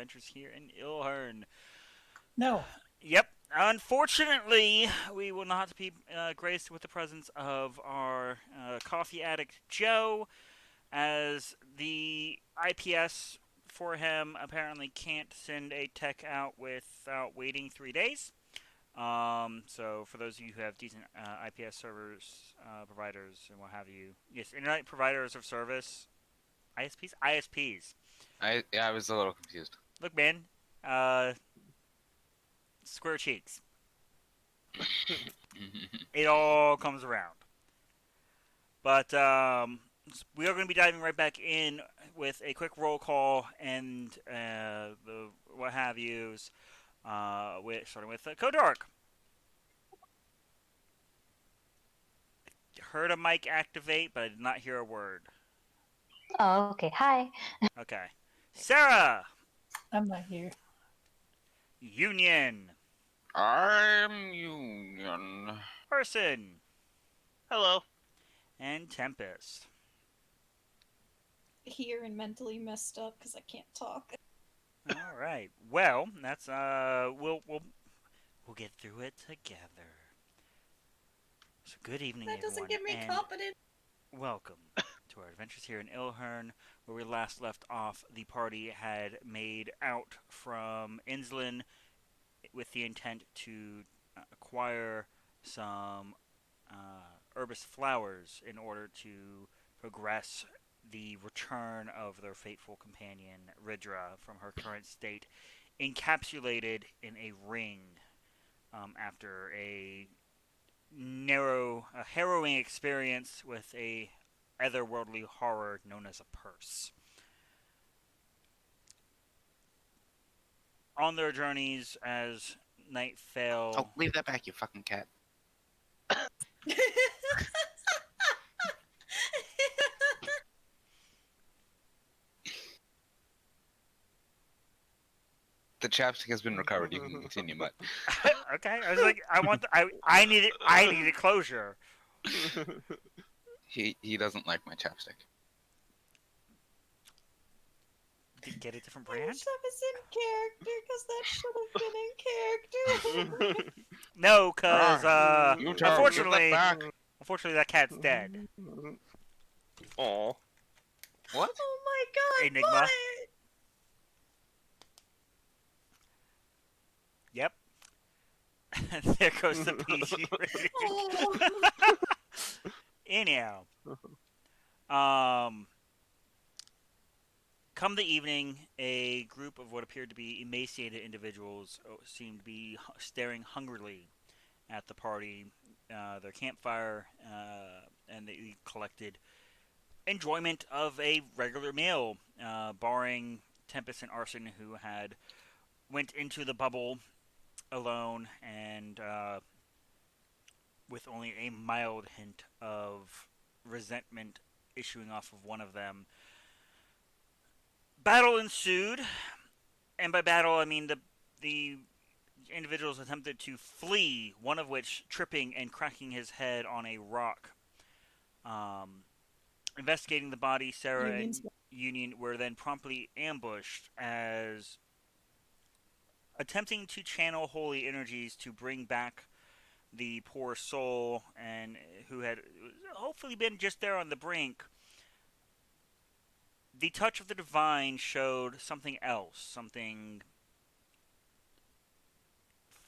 adventures here in IlHern. No. Yep, unfortunately, we will not be graced with the presence of our coffee addict Joe, as the IPS for him apparently can't send a tech out without waiting 3 days. So for those of you who have decent IPS servers, providers, and what have you, yes, internet providers of service, ISPs. I was a little confused. Look, man, uh, square cheeks. It all comes around. But we are going to be diving right back in with a quick roll call and the what have yous. Starting with Kodark. Heard a mic activate, but I did not hear a word. Oh, okay. Hi. Okay. Sarah. I'm not here. Union. I'm Union. Person. Hello. And Tempest. Here and mentally messed up because I can't talk. All right. Well, that's we'll get through it together. So good evening, That doesn't everyone, give me and confidence. welcome to our adventures here in IlHern, where we last left off. The party had made out from Inslin with the intent to acquire some herbous flowers in order to progress the return of their fateful companion, Ridra, from her current state, encapsulated in a ring after a harrowing experience with a otherworldly horror known as a purse. On their journeys, as night fell. Oh, leave that back, you fucking cat. The chapstick has been recovered. You can continue, but Okay, I was like, I needed closure. he doesn't like my chapstick. Did you get a different I brand? wish I was in character because that should have been in character. No, cause You tell, give that back. unfortunately that cat's dead. Aw. What? Oh my god, Enigma. what? Yep. There goes the PG rating. Oh. Anyhow, come the evening, a group of what appeared to be emaciated individuals seemed to be staring hungrily at the party, their campfire, and they collected enjoyment of a regular meal, barring Tempest and Arson, who had went into the bubble alone and with only a mild hint of resentment issuing off of one of them. Battle ensued, and by battle I mean the individuals attempted to flee, one of which tripping and cracking his head on a rock. Investigating the body, Sarah and Union were then promptly ambushed as attempting to channel holy energies to bring back the poor soul and who had hopefully been just there on the brink. The touch of the divine showed something else, something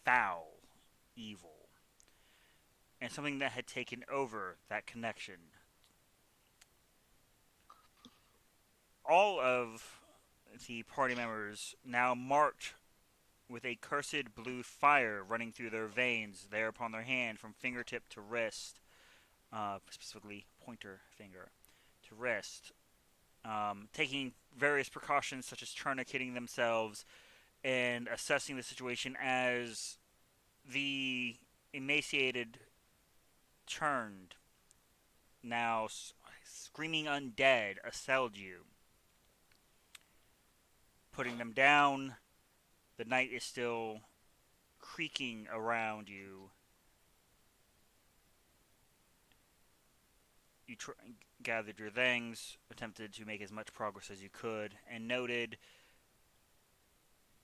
foul, evil, and something that had taken over that connection. All of the party members now marked with a cursed blue fire running through their veins there upon their hand from fingertip to wrist, specifically pointer finger to wrist, taking various precautions such as tourniqueting themselves and assessing the situation as the emaciated turned, now screaming undead, assailed you. Putting them down, the night is still creaking around you. You gathered your things, attempted to make as much progress as you could, and noted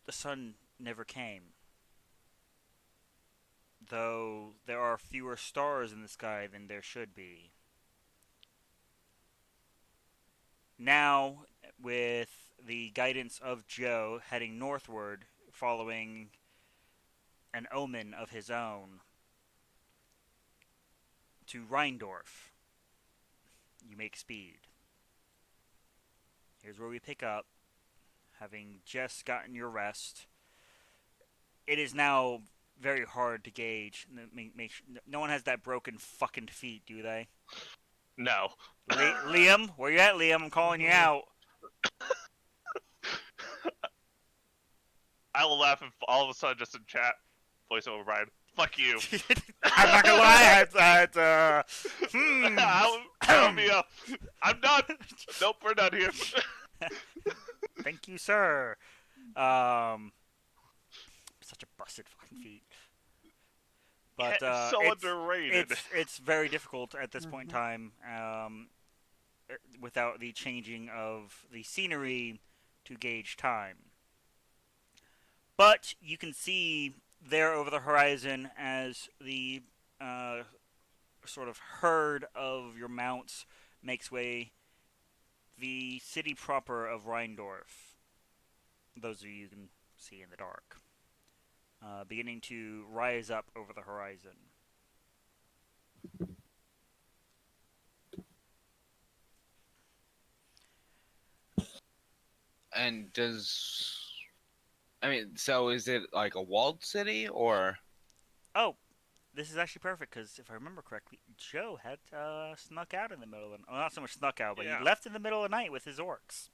the sun never came. Though there are fewer stars in the sky than there should be. Now, with the guidance of Joe heading northward, following an omen of his own, to Rheindorf, you make speed. Here's where we pick up, having just gotten your rest. It is now very hard to gauge. No one has that broken fucking feet, do they? No. Liam, where you at, Liam? I'm calling you out. I will laugh if all of a sudden, just in chat, voiceover Brian. Fuck you. I'm not gonna lie. Count me up. I'm done. Nope, we're done here. Thank you, sir. Such a busted fucking feet. But It's so underrated. It's very difficult at this point in time, without the changing of the scenery to gauge time. But you can see there over the horizon as the sort of herd of your mounts makes way, the city proper of Rheindorf. Those of you can see in the dark. Beginning to rise up over the horizon. And so is it like a walled city or? Oh, this is actually perfect because if I remember correctly, Joe had snuck out in the middle of the night. Well, not so much snuck out, but Yeah. he left in the middle of the night with his orcs.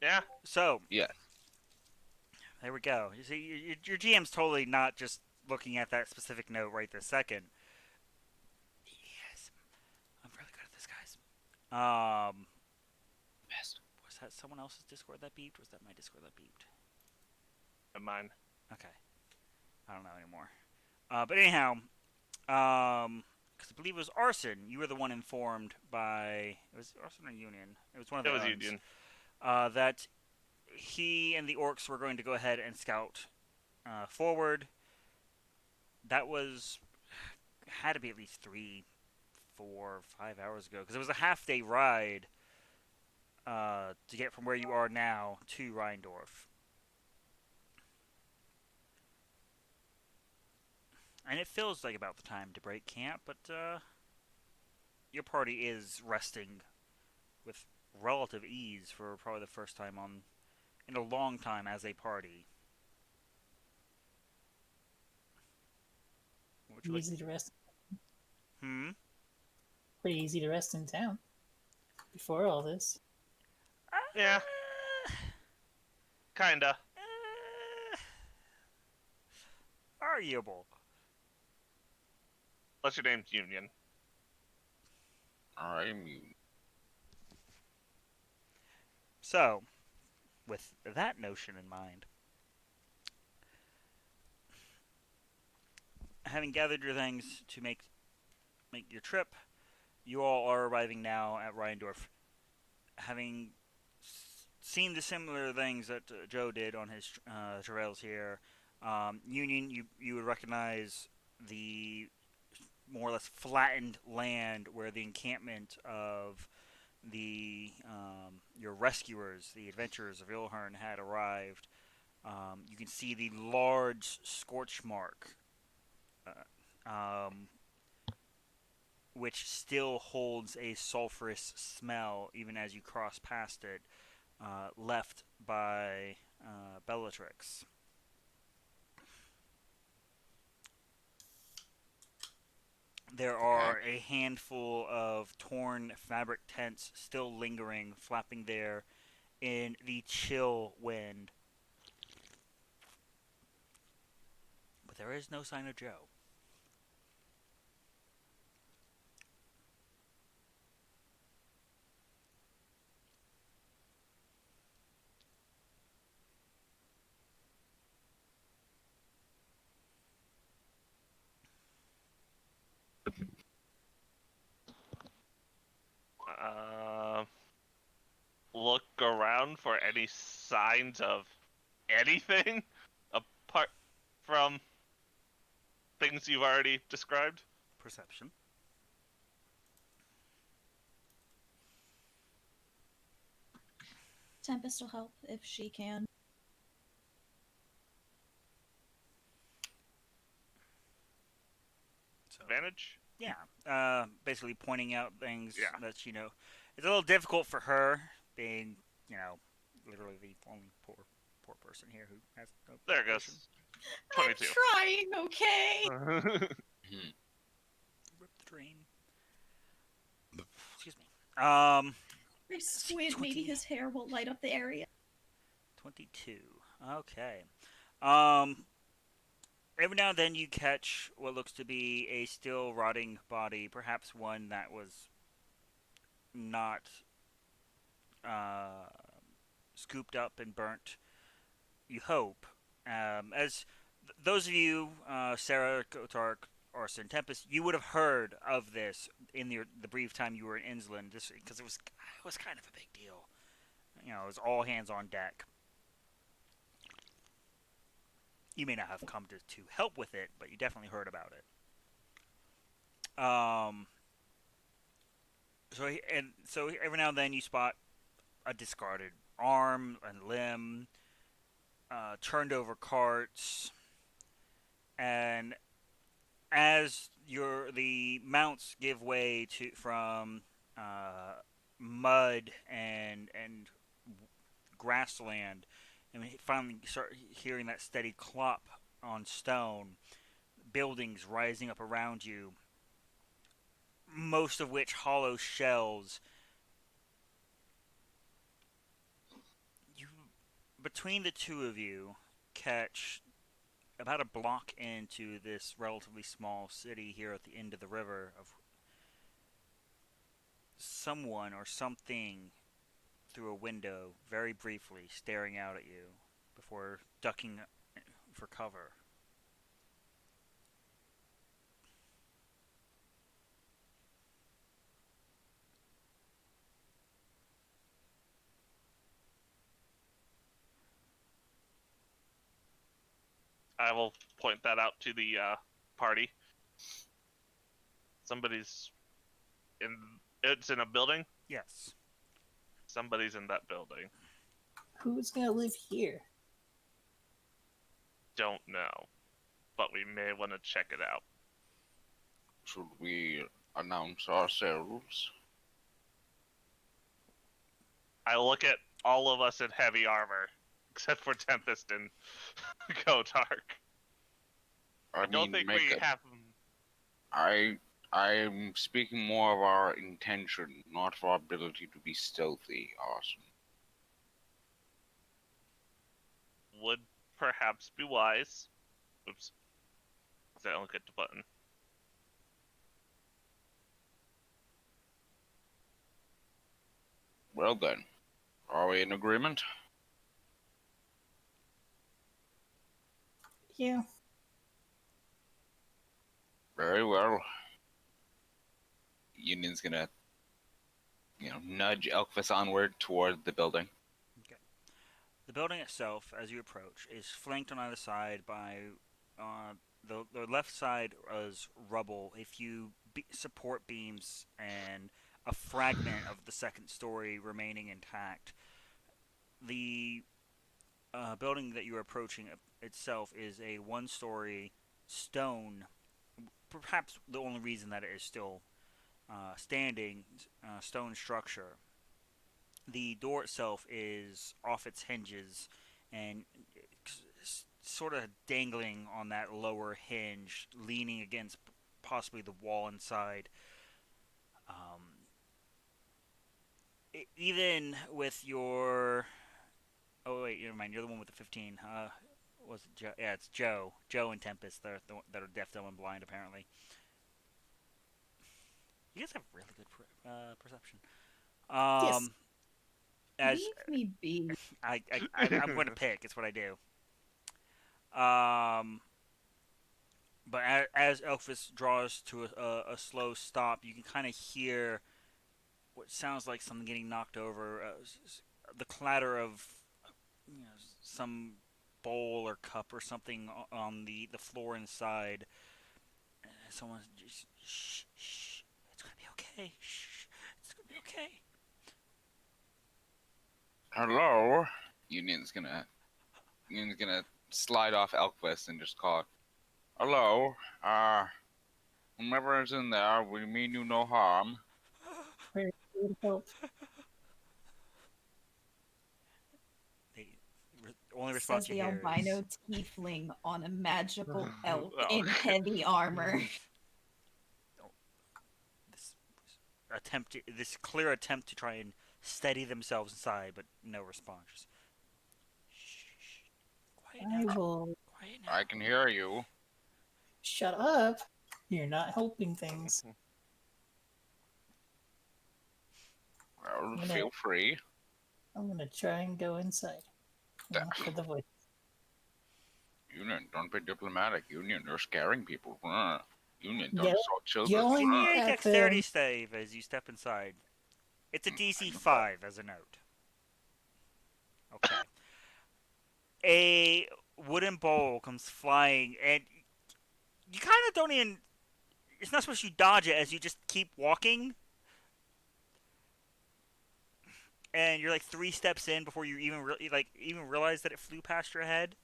Yeah. So, Yeah. there we go. You see, your GM's totally not just looking at that specific note right this second. Yes, I'm really good at this, guys. Best. Was that someone else's Discord that beeped? Or was that my Discord that beeped? Mine. Okay, I don't know anymore. But anyhow, because I believe it was Arson. You were the one informed by, it was Arson or Union. It was one of It the was Uns, Union. that he and the orcs were going to go ahead and scout forward. That had to be at least 3, 4, 5 hours ago because it was a half-day ride to get from where you are now to Rheindorf. And it feels like about the time to break camp, but your party is resting with relative ease for probably the first time in a long time as a party. Would you like- Easy to rest. Hmm? Pretty easy to rest in town. Before all this. Yeah. Kinda. Arguable. Unless your name's Union. So, with that notion in mind, having gathered your things to make your trip, you all are arriving now at Rheindorf. Having seen the similar things that Joe did on his trails here, Union, you would recognize the more or less flattened land where the encampment of the your rescuers, the adventurers of IlHern, had arrived. You can see the large scorch mark, which still holds a sulfurous smell even as you cross past it, left by Bellatrix. There are a handful of torn fabric tents still lingering, flapping there in the chill wind. But there is no sign of Joe. Look around for any signs of anything apart from things you've already described? Perception. Tempest will help if she can. So Advantage? yeah, basically pointing out things Yeah. that it's a little difficult for her, being literally the only poor person here who has no There it vision. goes. I'm 22. trying, okay? Rip the dream. Excuse me. Um, I squint, 20. maybe his hair will light up the area. 22. Okay. Um, every now and then you catch what looks to be a still rotting body, perhaps one that was not uh, scooped up and burnt. You hope. As those of you, Sarah, Kotark, Orson, Tempest, you would have heard of this in the brief time you were in Insland, just because it was kind of a big deal. It was all hands on deck. You may not have come to help with it, but you definitely heard about it. So every now and then you spot a discarded arm and limb, turned over carts, and as the mounts give way to from mud and grassland, and we finally start hearing that steady clop on stone, buildings rising up around you, most of which hollow shells. You, between the two of you, catch about a block into this relatively small city here at the end of the river of someone or something through a window, very briefly staring out at you before ducking for cover. I will point that out to the party. Somebody's in. It's in a building. Yes. Somebody's in that building. Who's gonna live here? Don't know, but we may want to check it out. Should we announce ourselves? I look at all of us in heavy armor, except for Tempest and Kotark. I don't think we have. I'm speaking more of our intention, not of our ability to be stealthy, Arson. Would perhaps be wise. Oops. I don't get the button. Well then, are we in agreement? Yeah. Very well. Union's gonna, nudge Elkvis onward toward the building. Okay. The building itself, as you approach, is flanked on either side by the left side is rubble, a few support beams, and a fragment of the second story remaining intact. The building that you're approaching itself is a one-story stone. Perhaps the only reason that it is still standing stone structure. The door itself is off its hinges and sort of dangling on that lower hinge, leaning against possibly the wall inside. Even with your oh wait, never mind. You're the one with the 15. Was it Joe? Yeah, it's Joe. Joe and Tempest. That are deaf, dumb, and blind. Apparently, you guys have really good perception. Yes. As Leave me be. I'm going to pick. It's what I do. But as Elphys draws to a slow stop, you can kind of hear what sounds like something getting knocked over. The clatter of some bowl or cup or something on the floor inside. Someone just shh, shh. It's gonna be okay. Shh, it's gonna be okay. Hello? Union's gonna slide off Elquist and just call it. Hello? Whomever is in there, we mean you no harm. We're here to help. The only response Says you the hear albino is tiefling on a magical elk Oh. in heavy armor. this this clear attempt to try and steady themselves inside, but no response. Just, shh, shh. Quiet I now. will Quiet now. I can hear you. shut up. You're not helping things. Well, gonna- feel free. I'm gonna try and go inside. And look for the voice. Union, don't be diplomatic. Union, you're scaring people. Union, don't Yell- assault children. yelling Give me a at dexterity them. save as you step inside. It's a DC no 5 as a note. Okay. A wooden bowl comes flying, and you kind of don't even. It's not supposed to dodge it as you just keep walking. And you're like 3 steps in before you even realize that it flew past your head.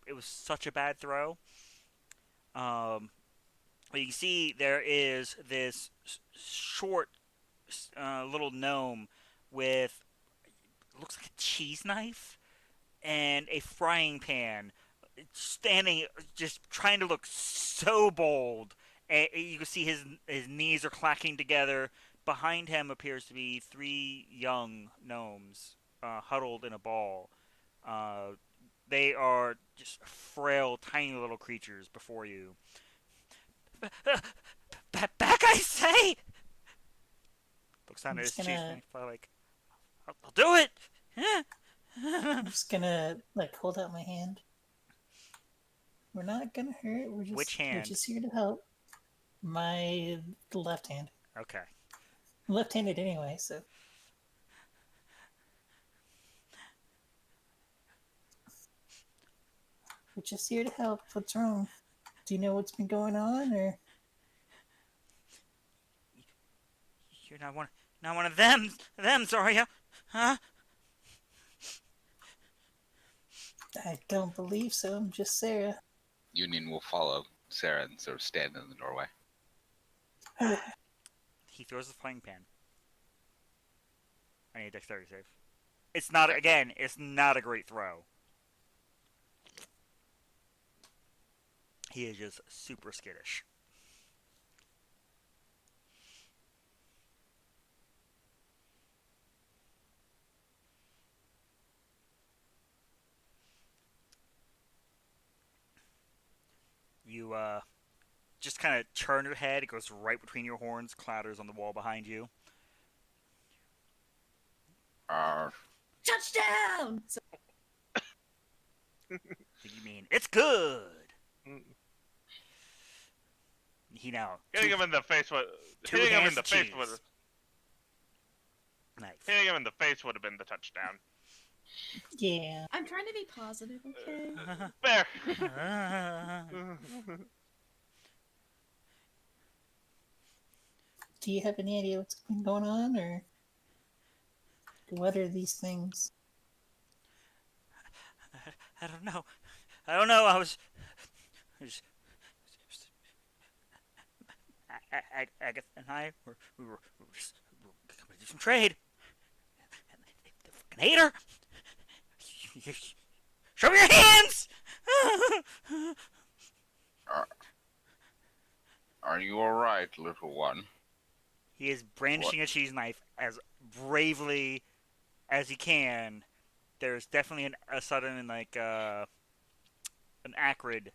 It was such a bad throw. But you can see there is this short little gnome with looks like a cheese knife and a frying pan, standing just trying to look so bold. And you can see his knees are clacking together. Behind him appears to be 3 young gnomes huddled in a ball. They are just frail, tiny little creatures before you. Back, I say! Looks down I'm at his just cheese gonna- knife, like, I'll do it! I'm just gonna hold out my hand. We're not gonna hurt. Which We're hand? just here to help. My left hand. Okay. I'm left-handed anyway, so. We're just here to help. What's wrong? Do you know what's been going on, or? You're not one of them, are you? Huh? I don't believe so. I'm just Sarah. Union will follow Sarah and sort of stand in the doorway. He throws the frying pan. I need a dexterity save. It's not, again, it's not a great throw. He is just super skittish. You, just kind of turn your head. It goes right between your horns, clatters on the wall behind you. Touchdown! You mean, it's good! He now... Hitting him in the face would. two Hitting him in hands the of face cheese. would. Nice. Hitting him in the face would have been the touchdown. Yeah. I'm trying to be positive, okay? Fair. Do you have any idea what's been going on, or what are these things? I don't know. I was Agatha and I we were just coming to do some trade. And they fucking hate her. Show me your hands! Are you alright, little one? He is brandishing a cheese knife as bravely as he can. There's definitely a sudden an acrid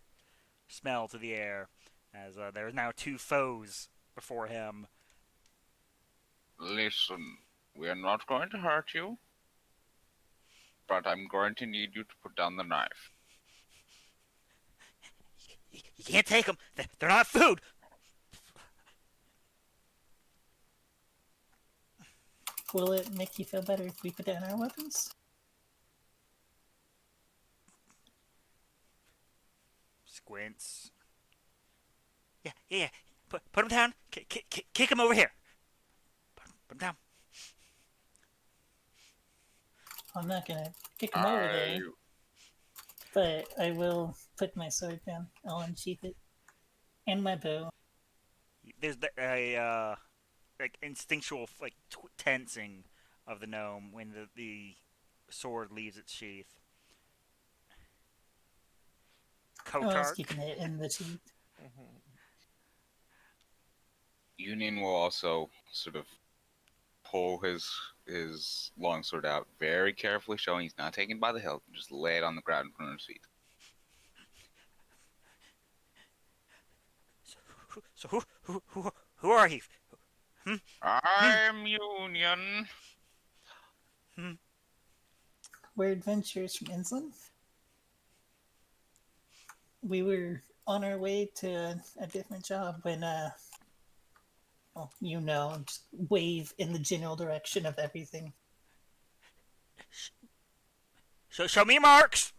smell to the air, as there are now 2 foes before him. Listen, we are not going to hurt you, but I'm going to need you to put down the knife. You can't take them. They're not food. Will it make you feel better if we put down our weapons? Squints. Yeah. Put him down. Kick him over here. Put him down. I'm not gonna kick him over I there, but I will put my sword down. I'll unsheath it. And my bow. There's a like instinctual like tensing of the gnome when the sword leaves its sheath. Oh, I was Kotark. keeping it in the sheath. Union will also sort of pull his longsword out very carefully, showing he's not taken by the hilt, and just lay it on the ground in front of his feet. So who are you? I'm Union. We're adventurers from Innsland. We were on our way to a different job when, well, just wave in the general direction of everything. So show me your marks.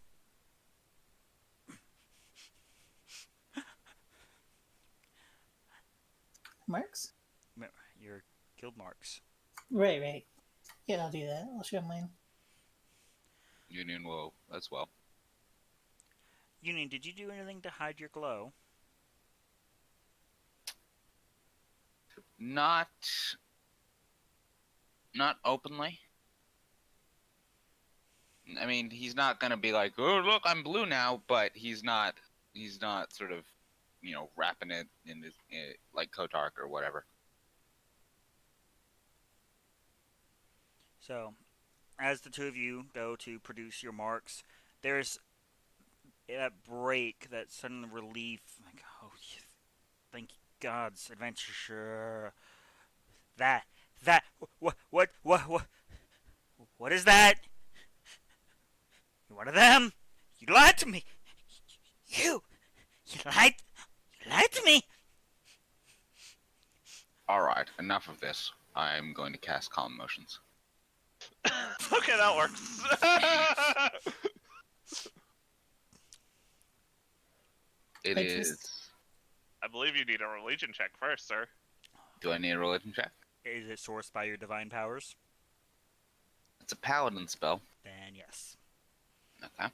Marks? Your guild marks. Right. Yeah, I'll do that. I'll show mine. Union will as well. Union, did you do anything to hide your glow? Not openly. I mean, he's not gonna be like, "Oh, look, I'm blue now," but he's not sort of, wrapping it in his like Kotark or whatever. So, as the two of you go to produce your marks, there's that break, that sudden relief. Like, oh, thank God's adventure. Sure. That. What is that? You're one of them. You lied to me. You lied to me. All right, enough of this. I'm going to cast Calm Motions. Okay, that works. It I is. just- I believe you need a religion check first, sir. Do I need a religion check? Is it sourced by your divine powers? It's a paladin spell. Then yes. Okay.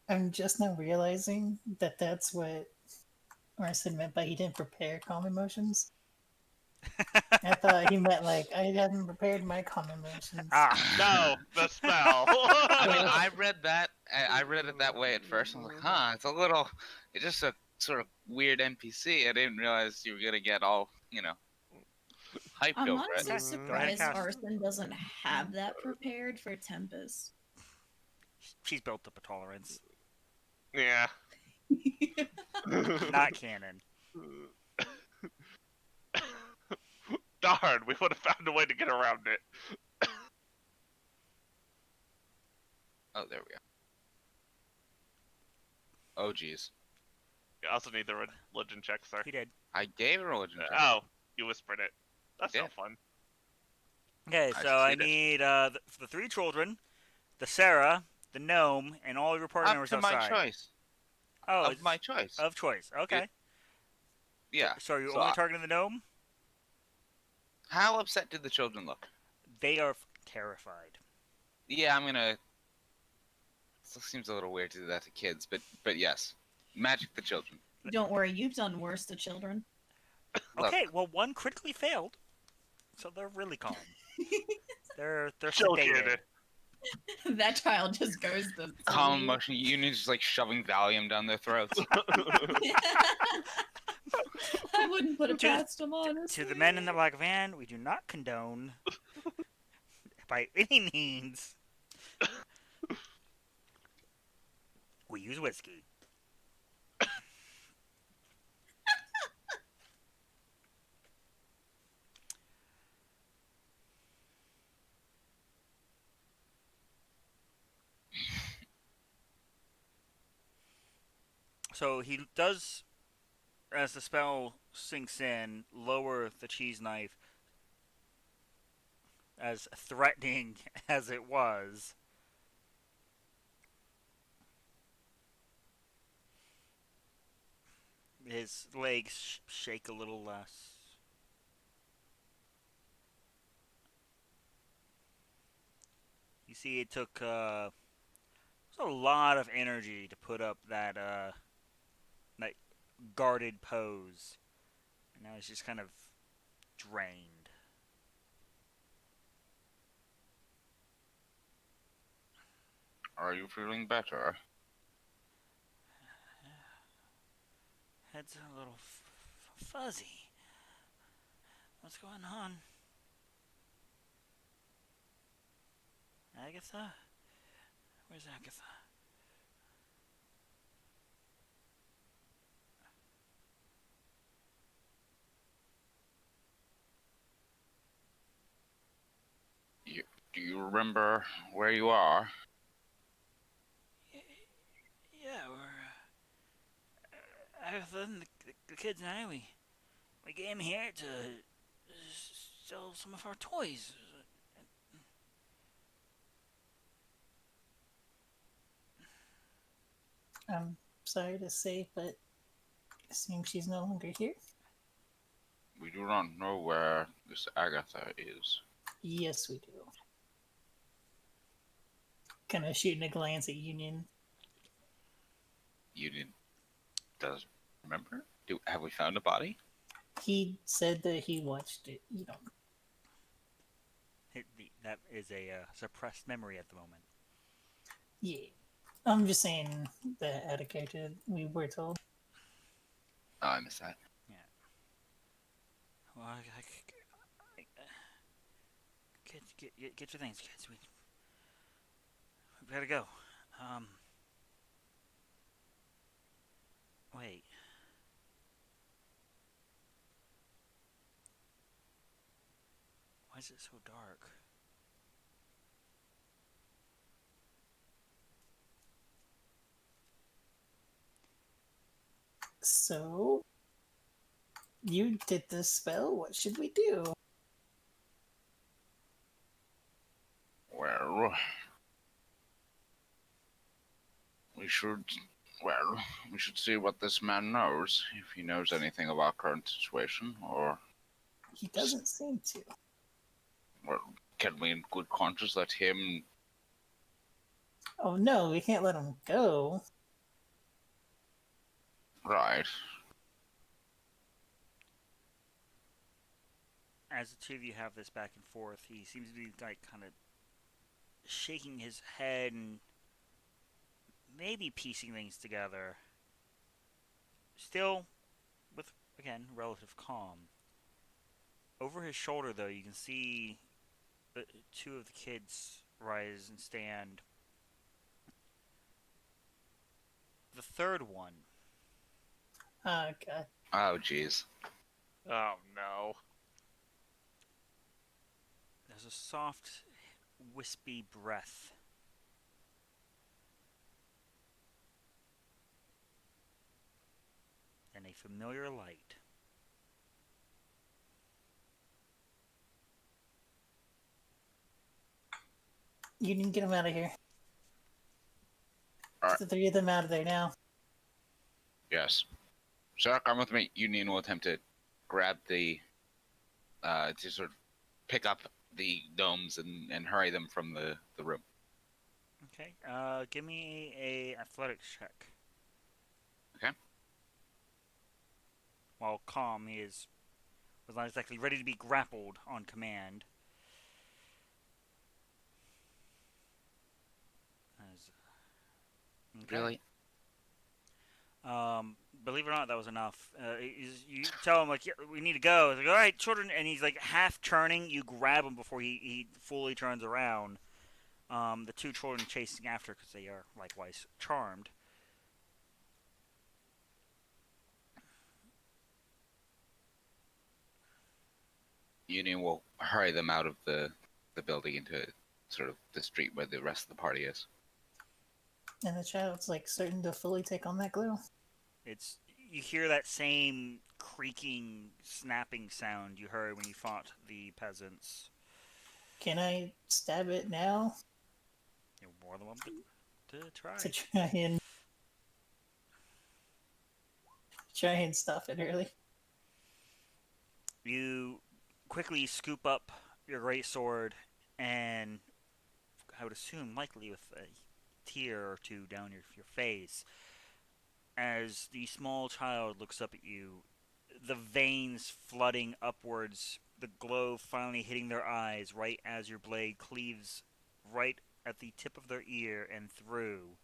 I'm just now realizing that that's what Arson meant by he didn't prepare calm emotions. I thought he meant like I hadn't prepared my calm emotions. No, the spell. I mean, I read that. I read it that way at first. I was like, huh, it's just a sort of weird NPC. I didn't realize you were gonna get all, hyped I'm over honestly it. surprised cast. Arson doesn't have that prepared for Tempest. She's built up a tolerance. Yeah. Not canon. Darn, we would have found a way to get around it. Oh, there we go. Oh, geez. You also need the religion check, sir. He did. I gave a religion check. Oh, you whispered it. That's Yeah. no fun. Okay, I so I succeeded. need the three children, the Sarah, the gnome, and all of your party Up members to my outside. choice. Oh, Of my choice. Of choice. Okay. Yeah. So you're So only targeting the gnome? How upset did the children look? They are terrified. Yeah, I'm gonna. Still seems a little weird to do that to kids, but yes, magic the children. Don't worry, you've done worse to children. Look. Okay, well one critically failed, so they're really calm. they're Chill, sedated. kid. That child just goes to Calm sleep. emotion units just like shoving Valium down their throats. I wouldn't put it To- past him, honestly. To the men in the black van, we do not condone by any means. We use whiskey. So he does, as the spell sinks in, lower the cheese knife, as threatening as it was. his legs shake a little less. You see, it took a lot of energy to put up that guarded pose, and now he's just kind of drained. Are you feeling better? Head's a little fuzzy. What's going on, Agatha? Where's Agatha? Do you remember where you are? Yeah, we're Agatha and the kids and I. We came here to sell some of our toys. I'm sorry to say, but it seems she's no longer here. We do not know where this Agatha is. Yes, we do. Kind of shooting a glance at Union. You didn't does remember? Have we found a body? He said that he watched it. That is a suppressed memory at the moment. Yeah. I'm just saying that out of character, we were told. Oh, I missed that. Yeah. Well, kids, get your things, kids. We gotta go. Wait. Why is it so dark? So, you did this spell. What should we do? Well, we should. Well, we should see what this man knows. If he knows anything of our current situation, or He doesn't seem to. well, can we, in good conscience, let him? Oh no, we can't let him go. Right. As the two of you have this back and forth, he seems to be like kind of shaking his head and maybe piecing things together. Still, with again relative calm. Over his shoulder, though, you can see two of the kids rise and stand. The third one, Oh god. Oh, jeez. Oh no. there's a soft, wispy breath. And a familiar light. You didn't get him out of here. Alright. Get the three of them out of there now. Yes. Sir, come with me. Union will attempt to grab to sort of pick up the domes and hurry them from the room. Okay, give me a athletics check. Okay. While calm, was not exactly ready to be grappled on command. Okay. Really? Believe it or not, that was enough. You tell him like, yeah, we need to go. He's like, all right, children, and he's like half turning. You grab him before he fully turns around. The two children chasing after because they are likewise charmed. Union will hurry them out of the building into sort of the street where the rest of the party is. And the child's like starting to fully take on that glue. You hear that same creaking, snapping sound you heard when you fought the peasants. Can I stab it now? You're more than welcome to try. To try and try and stop it early. You quickly scoop up your great sword, and I would assume likely with a tear or two down your face, as the small child looks up at you, the veins flooding upwards, the glow finally hitting their eyes right as your blade cleaves right at the tip of their ear and through,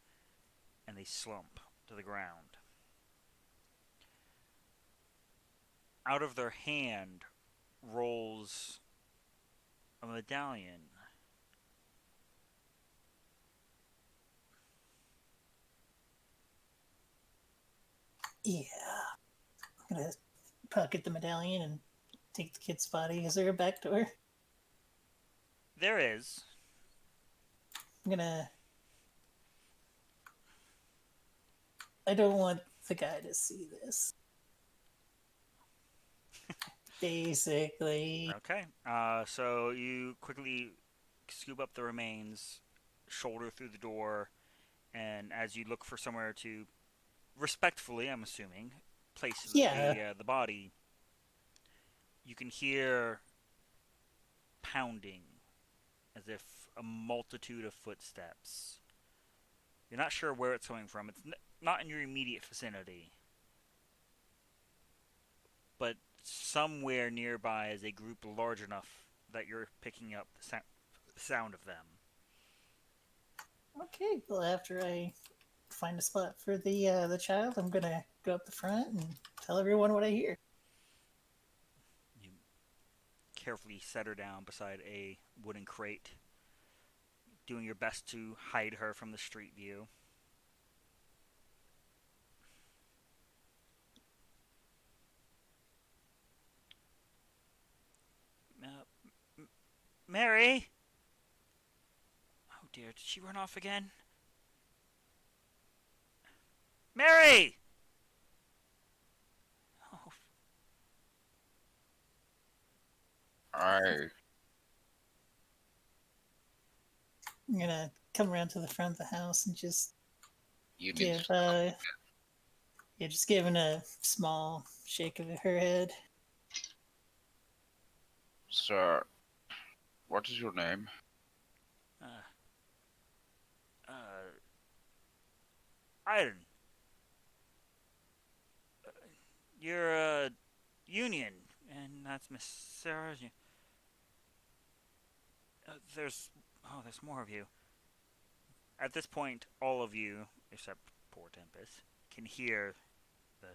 and they slump to the ground. Out of their hand rolls a medallion. Yeah. I'm gonna pocket the medallion and take the kid's body. Is there a back door? There is. I'm gonna. I don't want the guy to see this. Basically. Okay. So you quickly scoop up the remains, shoulder through the door, and as you look for somewhere to respectfully, I'm assuming, place Yeah. the body, you can hear pounding as if a multitude of footsteps. You're not sure where it's coming from. It's not in your immediate vicinity, but somewhere nearby is a group large enough that you're picking up the sound of them. Okay. Well, after I find a spot for the child, I'm gonna go up the front and tell everyone what I hear. You carefully set her down beside a wooden crate, doing your best to hide her from the street view. Mary? Oh dear, did she run off again? Mary! Oh, I I'm gonna come around to the front of the house and just you need give to yeah, just giving a small shake of her head. Sir, what is your name? uh, uh, IlHern. You're Union, and that's Miss Sarah. There's more of you. At this point, all of you, except poor Tempest, can hear the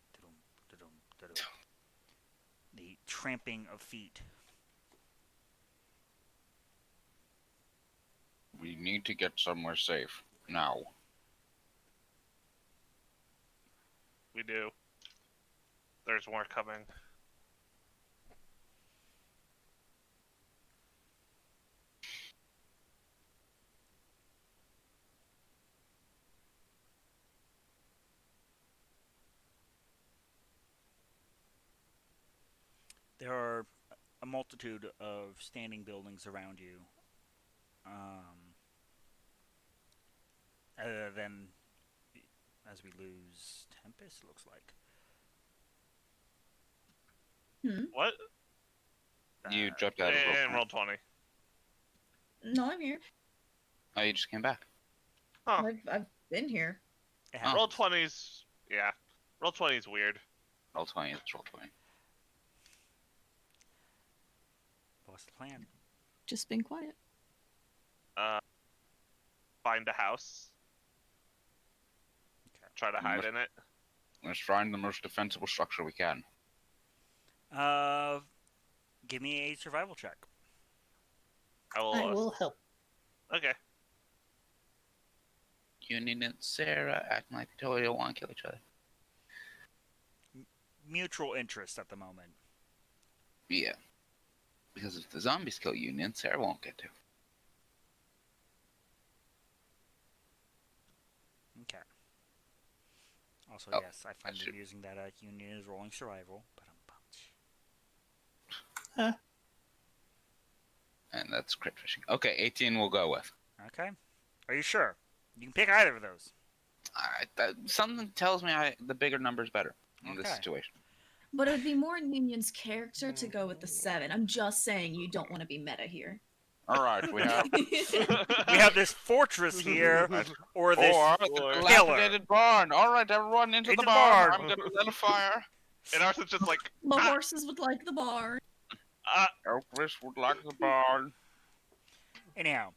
the tramping of feet. We need to get somewhere safe now. We do. There's more coming. There are a multitude of standing buildings around you. Other than as we lose Tempest, looks like. What? You dropped out of And roll. roll 20. No, I'm here. Oh, you just came back. Huh. I've been here. It Oh. Roll happens. 20's. Yeah. Roll 20's weird. Roll 20. Let's roll 20. What's the plan? Just been quiet. Find a house. Okay. Try to hide in it. Let's find the most defensible structure we can. Give me a survival check. I will. I will help. Okay. Union and Sarah acting like they totally don't want to kill each other. Mutual interest at the moment. Yeah. Because if the zombies kill Union, Sarah won't get to. Okay. Also, Oh, yes, I find I it should- amusing that Union is rolling survival, but I'm punched. And that's crit fishing. Okay, 18 we'll go with. Okay. Are you sure? You can pick either of those. Alright, something tells me the bigger number's better. in this Okay. situation. But it would be more in Union's character to go with the 7. I'm just saying you don't want to be meta here. All right, we have We have this fortress here, or this or the killer. dilapidated barn. All right, everyone into Into the the barn. barn. I'm gonna set a fire. And ours is just like, The horses would like the barn. Elvis would like the barn. Anyhow,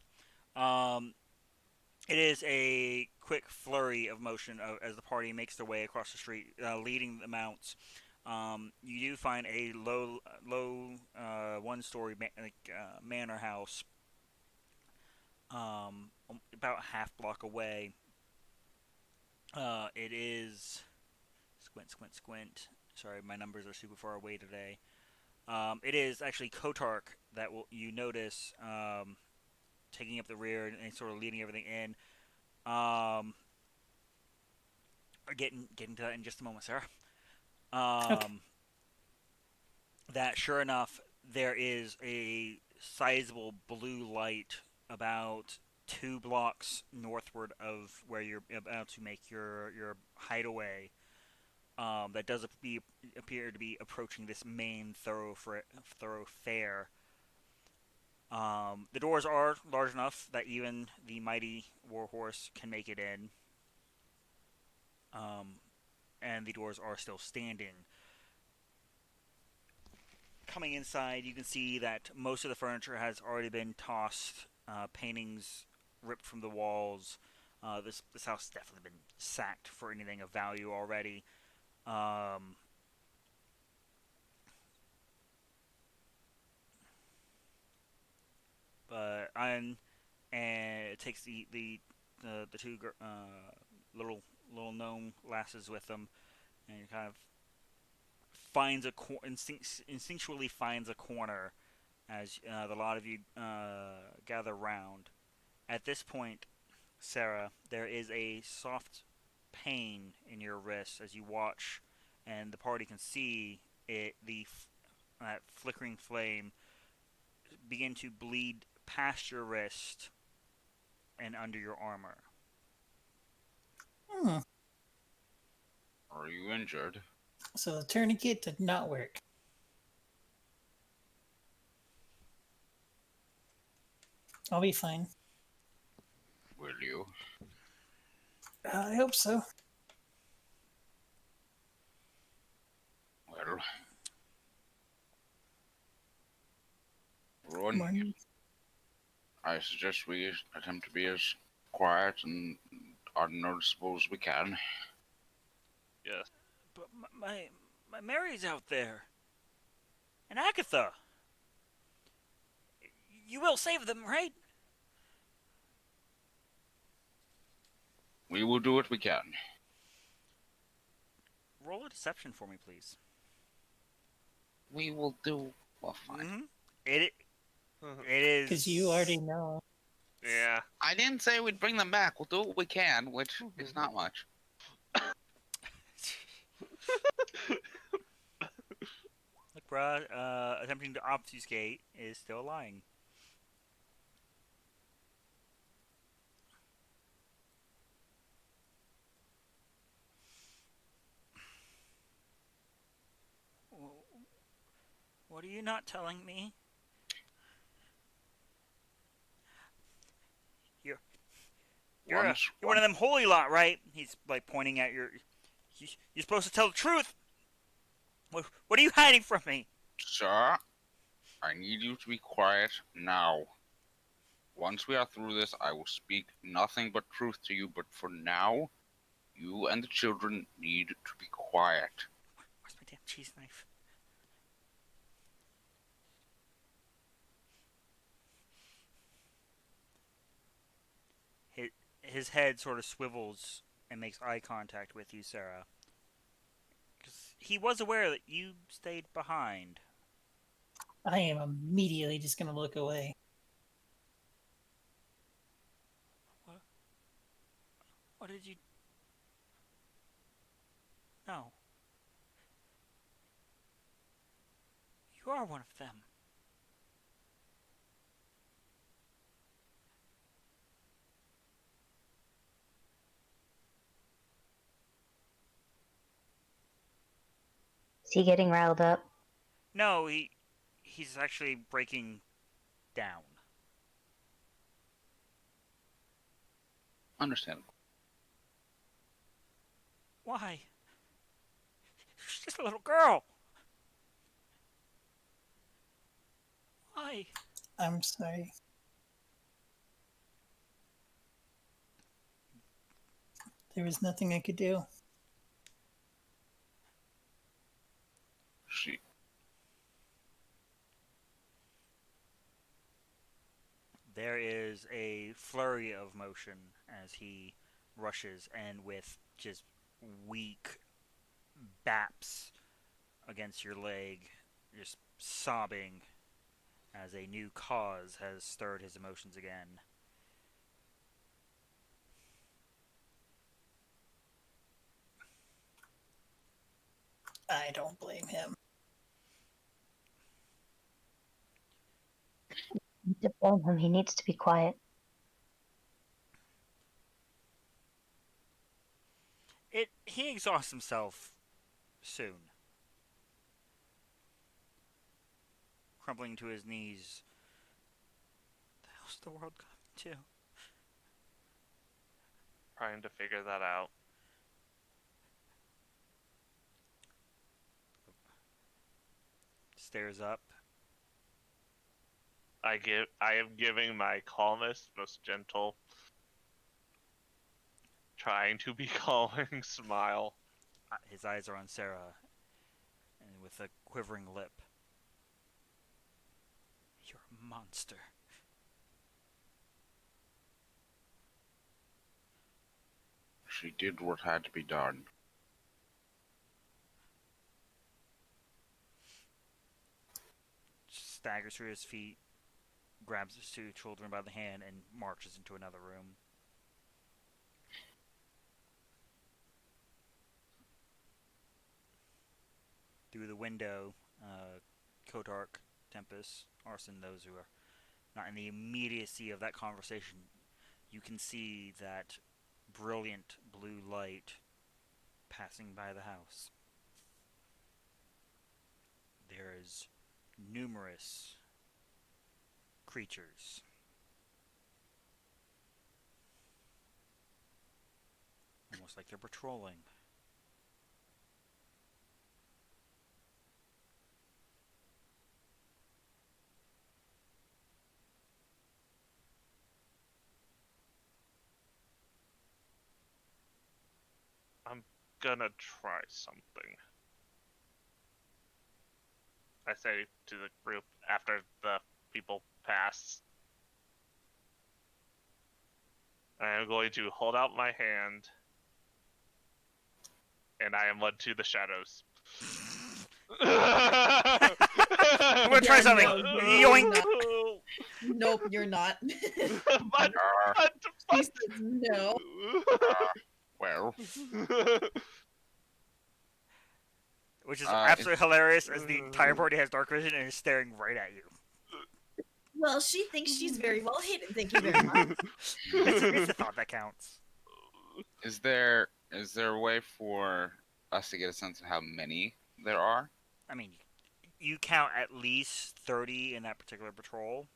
it is a quick flurry of motion as the party makes their way across the street, leading the mounts. You do find a low, one-story manor house, about a half block away. It is squint. Sorry, my numbers are super far away today. It is actually Kotark that you notice taking up the rear and sort of leading everything in. Getting to that in just a moment, Sarah. Okay. That sure enough, there is a sizable blue light about 2 blocks northward of where you're about to make your hideaway. That does appear to be approaching this main thoroughfare. The doors are large enough that even the mighty warhorse can make it in. And the doors are still standing. Coming inside, you can see that most of the furniture has already been tossed. Paintings ripped from the walls. This house has definitely been sacked for anything of value already. And it takes the two little gnome lasses with them, and kind of finds instinctually finds a corner as the lot of you gather round. At this point, Sarah, there is a soft pain in your wrist as you watch, and the party can see that flickering flame begin to bleed past your wrist and under your armor. Hmm. Are you injured? So the tourniquet did not work. I'll be fine. Will you? I hope so. Well, everyone, Morning. I suggest we attempt to be as quiet and unnoticeable as we can. yes. But my Mary's out there, and Agatha. You will save them, right? We will do what we can. Roll a deception for me, please. We will do. Well, fine. Mm-hmm. It is Because you already know. Yeah. I didn't say we'd bring them back. We'll do what we can, which is not much. Look, bruh, attempting to obfuscate is still lying. What are you not telling me? You're one of them holy lot, right? He's like pointing at your. You're supposed to tell the truth. What are you hiding from me? Sir, I need you to be quiet now. Once we are through this, I will speak nothing but truth to you, but for now, you and the children need to be quiet. Where's my damn cheese knife? His head sort of swivels and makes eye contact with you, Sarah. Because he was aware that you stayed behind. I am immediately just going to look away. What did you... No. You are one of them. Is he getting riled up? No, he's actually breaking down. Understandable. Why? She's just a little girl. Why? I'm sorry. There was nothing I could do. She. There is a flurry of motion as he rushes, and with just weak baps against your leg, just sobbing as a new cause has stirred his emotions again. I don't blame him. To blame him, he needs to be quiet. He exhausts himself soon. Crumbling to his knees. What the hell's the world coming to? Trying to figure that out. Stares up. I am giving my calmest, most gentle, trying to be calming smile. His eyes are on Sarah, and with a quivering lip. You're a monster. She did what had to be done. Staggers to his feet, grabs his two children by the hand, and marches into another room. Through the window, Kotark, Tempest, Arson, those who are not in the immediacy of that conversation, you can see that brilliant blue light passing by the house. There is numerous creatures. Almost like they're patrolling. I'm gonna try something. I say to the group after the people pass. I am going to hold out my hand, and I am led to the shadows. I'm gonna try Yeah, something. no, Yoink! Nope, you're not. but, She says no. Well, Which is Uh, absolutely hilarious as the entire party has dark vision and is staring right at you. Well, she thinks she's very well hidden. Thank you very much. It's the thought that counts. is there a way for us to get a sense of how many there are? I mean, you count at least 30 in that particular patrol.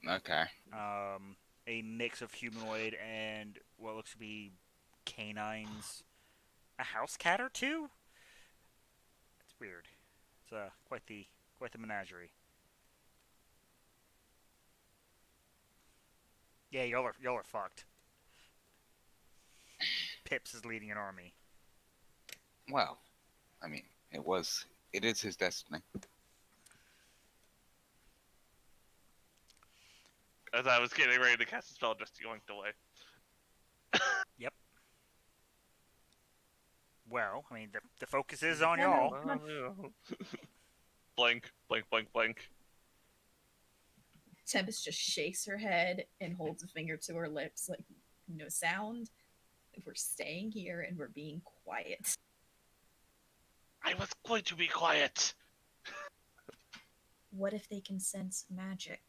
Okay. A mix of humanoid and what looks to be canines. A house cat or two? It's weird. It's quite the menagerie. Yeah, y'all are fucked. Pips is leading an army. Well, I mean, it is his destiny. As I was getting ready to cast a spell, just yoinked away. Yep. Well, I mean, the focus is on y'all. Blink, blink, blink, blink. Tempest just shakes her head and holds a finger to her lips, like no sound. We're staying here and we're being quiet. I was going to be quiet. What if they can sense magic?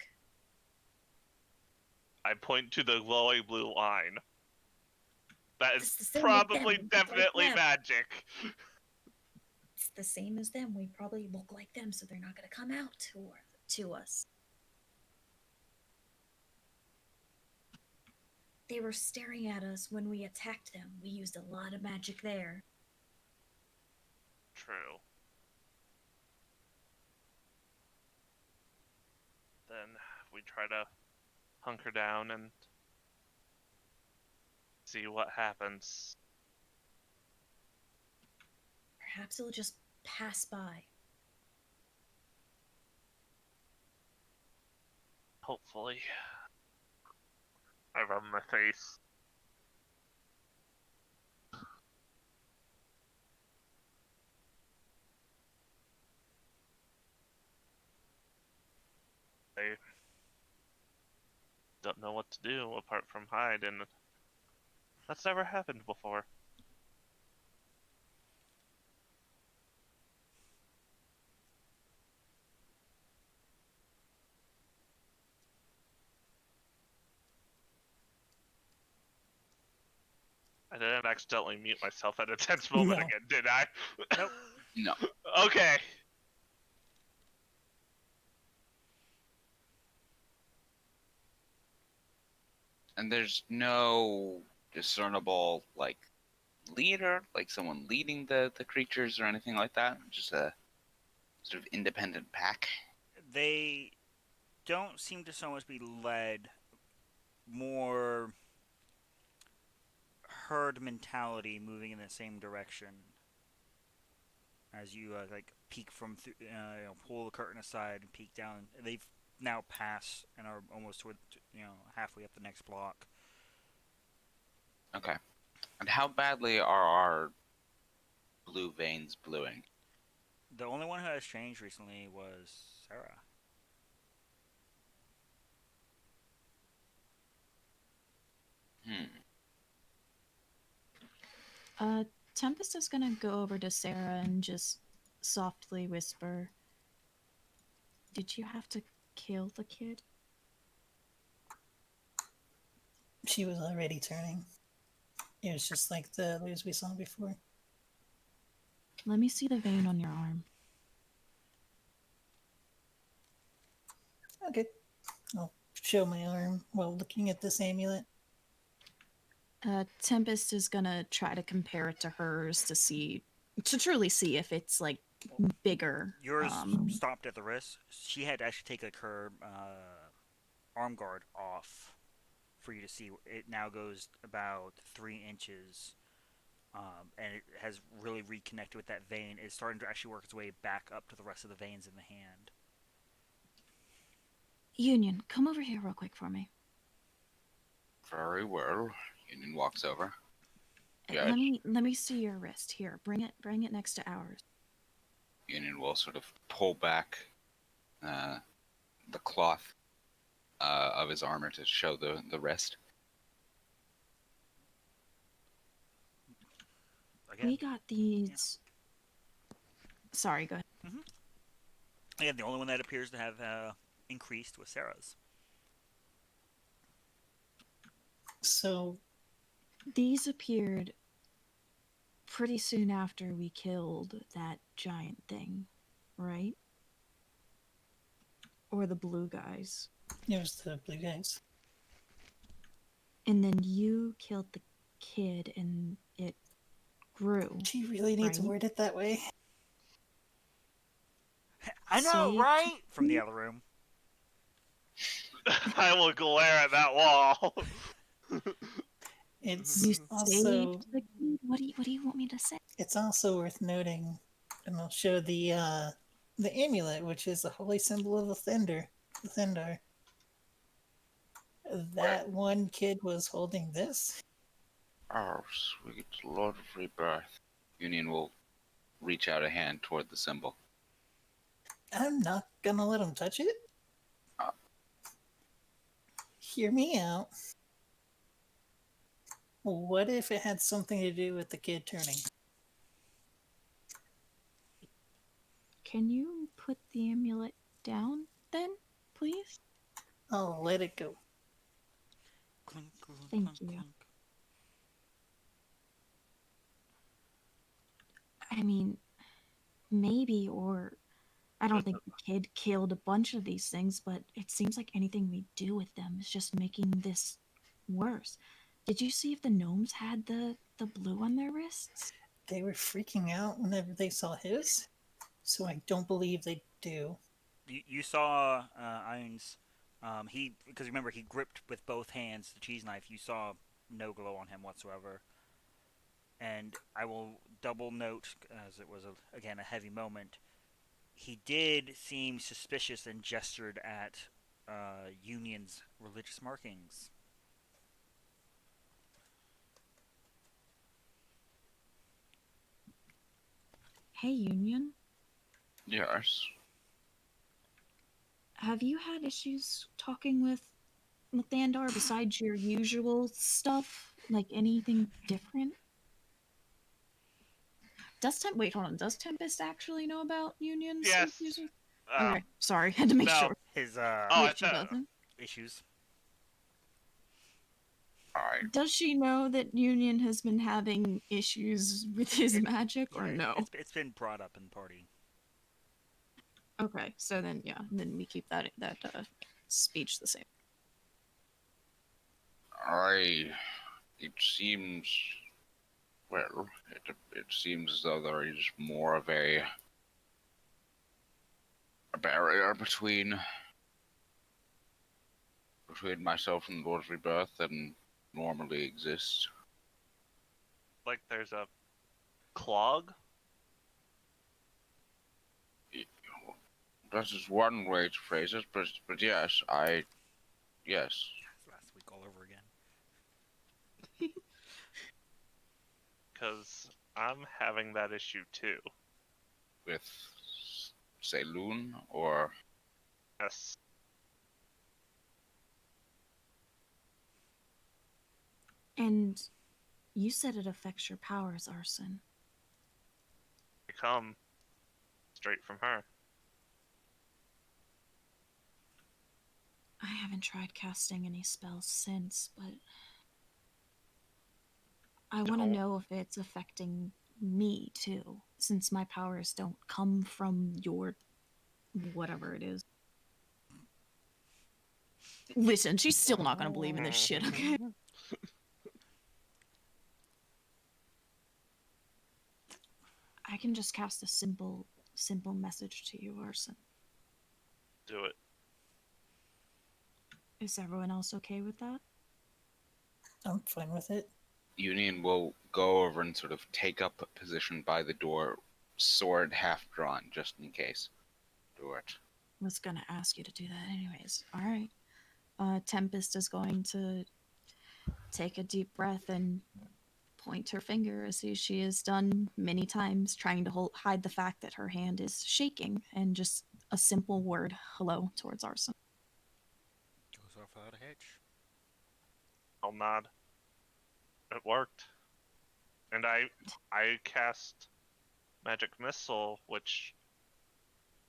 I point to the glowing blue line. That It's is the same with probably them, it's like definitely them. magic. It's the same as them. We probably look like them, so they're not going to come out to us. They were staring at us when we attacked them. We used a lot of magic there. True. Then we try to hunker down and see what happens. Perhaps it'll just pass by. Hopefully. I rub my face. I don't know what to do apart from hide, and that's never happened before. I didn't accidentally mute myself at a tense moment No. again, did I? Nope. No. Okay. And there's no discernible, like, leader, like someone leading the creatures or anything like that? Just a sort of independent pack? They don't seem to so much be led, more herd mentality moving in the same direction as you like peek from pull the curtain aside and peek down. They've now passed and are almost toward halfway up the next block. Okay. And how badly are our blue veins bluing? The only one who has changed recently was Sarah. Tempest is gonna go over to Sarah and just softly whisper, "Did you have to kill the kid?" She was already turning. It was just like the lose we saw before. Let me see the vein on your arm. Okay. I'll show my arm while looking at this amulet. Tempest is gonna try to compare it to hers to truly see if it's like bigger. Yours stopped at the wrist. She had to actually take like her arm guard off for you to see. It now goes about 3 inches, and it has really reconnected with that vein. It's starting to actually work its way back up to the rest of the veins in the hand. Union, come over here real quick for me. Very well. Union walks over. Let Yes. me see your wrist. Here, bring it next to ours. Union will sort of pull back the cloth of his armor to show the rest. Again, We got these. Sorry, go ahead. again, the only one that appears to have increased was Sarah's. So These appeared pretty soon after we killed that giant thing, right? Or the blue guys. it was the blue guys. And then you killed the kid and it grew. She really needs to Right. word it that way. I know, Saved- right? From the other room. I will glare at that wall. It's You also saved the kid? What do you want me to say? it's also worth noting, and I'll show the amulet, which is the holy symbol of the Thender. The Thender. That one kid was holding this. Oh, sweet Lord of Rebirth. Union will reach out a hand toward the symbol. I'm not gonna let him touch it. Hear me out. What if it had something to do with the kid turning? Can you put the amulet down then, please? I'll let it go. Clunk, clunk, Thank clunk, you. clunk. I mean, maybe, or I don't think the kid killed a bunch of these things, but it seems like anything we do with them is just making this worse. Did you see if the gnomes had the blue on their wrists? They were freaking out whenever they saw his, so I don't believe they do. You saw Irons. Because remember he gripped with both hands the cheese knife. You saw no glow on him whatsoever. And I will double note, as it was again a heavy moment. He did seem suspicious and gestured at Union's religious markings. Hey, Union, Yes. have you had issues talking with Thandar besides your usual stuff? Like anything different? Wait, hold on. Does Tempest actually know about Union's Yes. issues with? Um, Okay, sorry, had to make no. sure. His I Wait, she thought. doesn't. issues. Does she know that Union has been having issues with his magic, or no? It's been brought up in the party. Okay, so then then we keep that speech the same. It seems, well, it seems as though there is more of a barrier between myself and Lord's Rebirth than normally exists. Like there's a clog. That is one way to phrase it, but yes, yes. Last week all over again. Because I'm having that issue too. With, say, Loon, or Yes. And you said it affects your powers, Arson. They come straight from her. I haven't tried casting any spells since, but I want to Don't. know if it's affecting me too, since my powers don't come from your whatever it is. Listen, she's still not gonna believe in this shit, okay? I can just cast a simple message to you, Arson. Do it. Is everyone else okay with that? I'm fine with it. Union will go over and sort of take up a position by the door, sword half drawn, just in case. Do it. I was gonna ask you to do that anyways. Alright. Tempest is going to take a deep breath and point her finger as she has done many times, trying to hide the fact that her hand is shaking, and just a simple word, hello, towards Arson. Goes off without a hitch. I'll nod. It worked. And I cast Magic Missile, which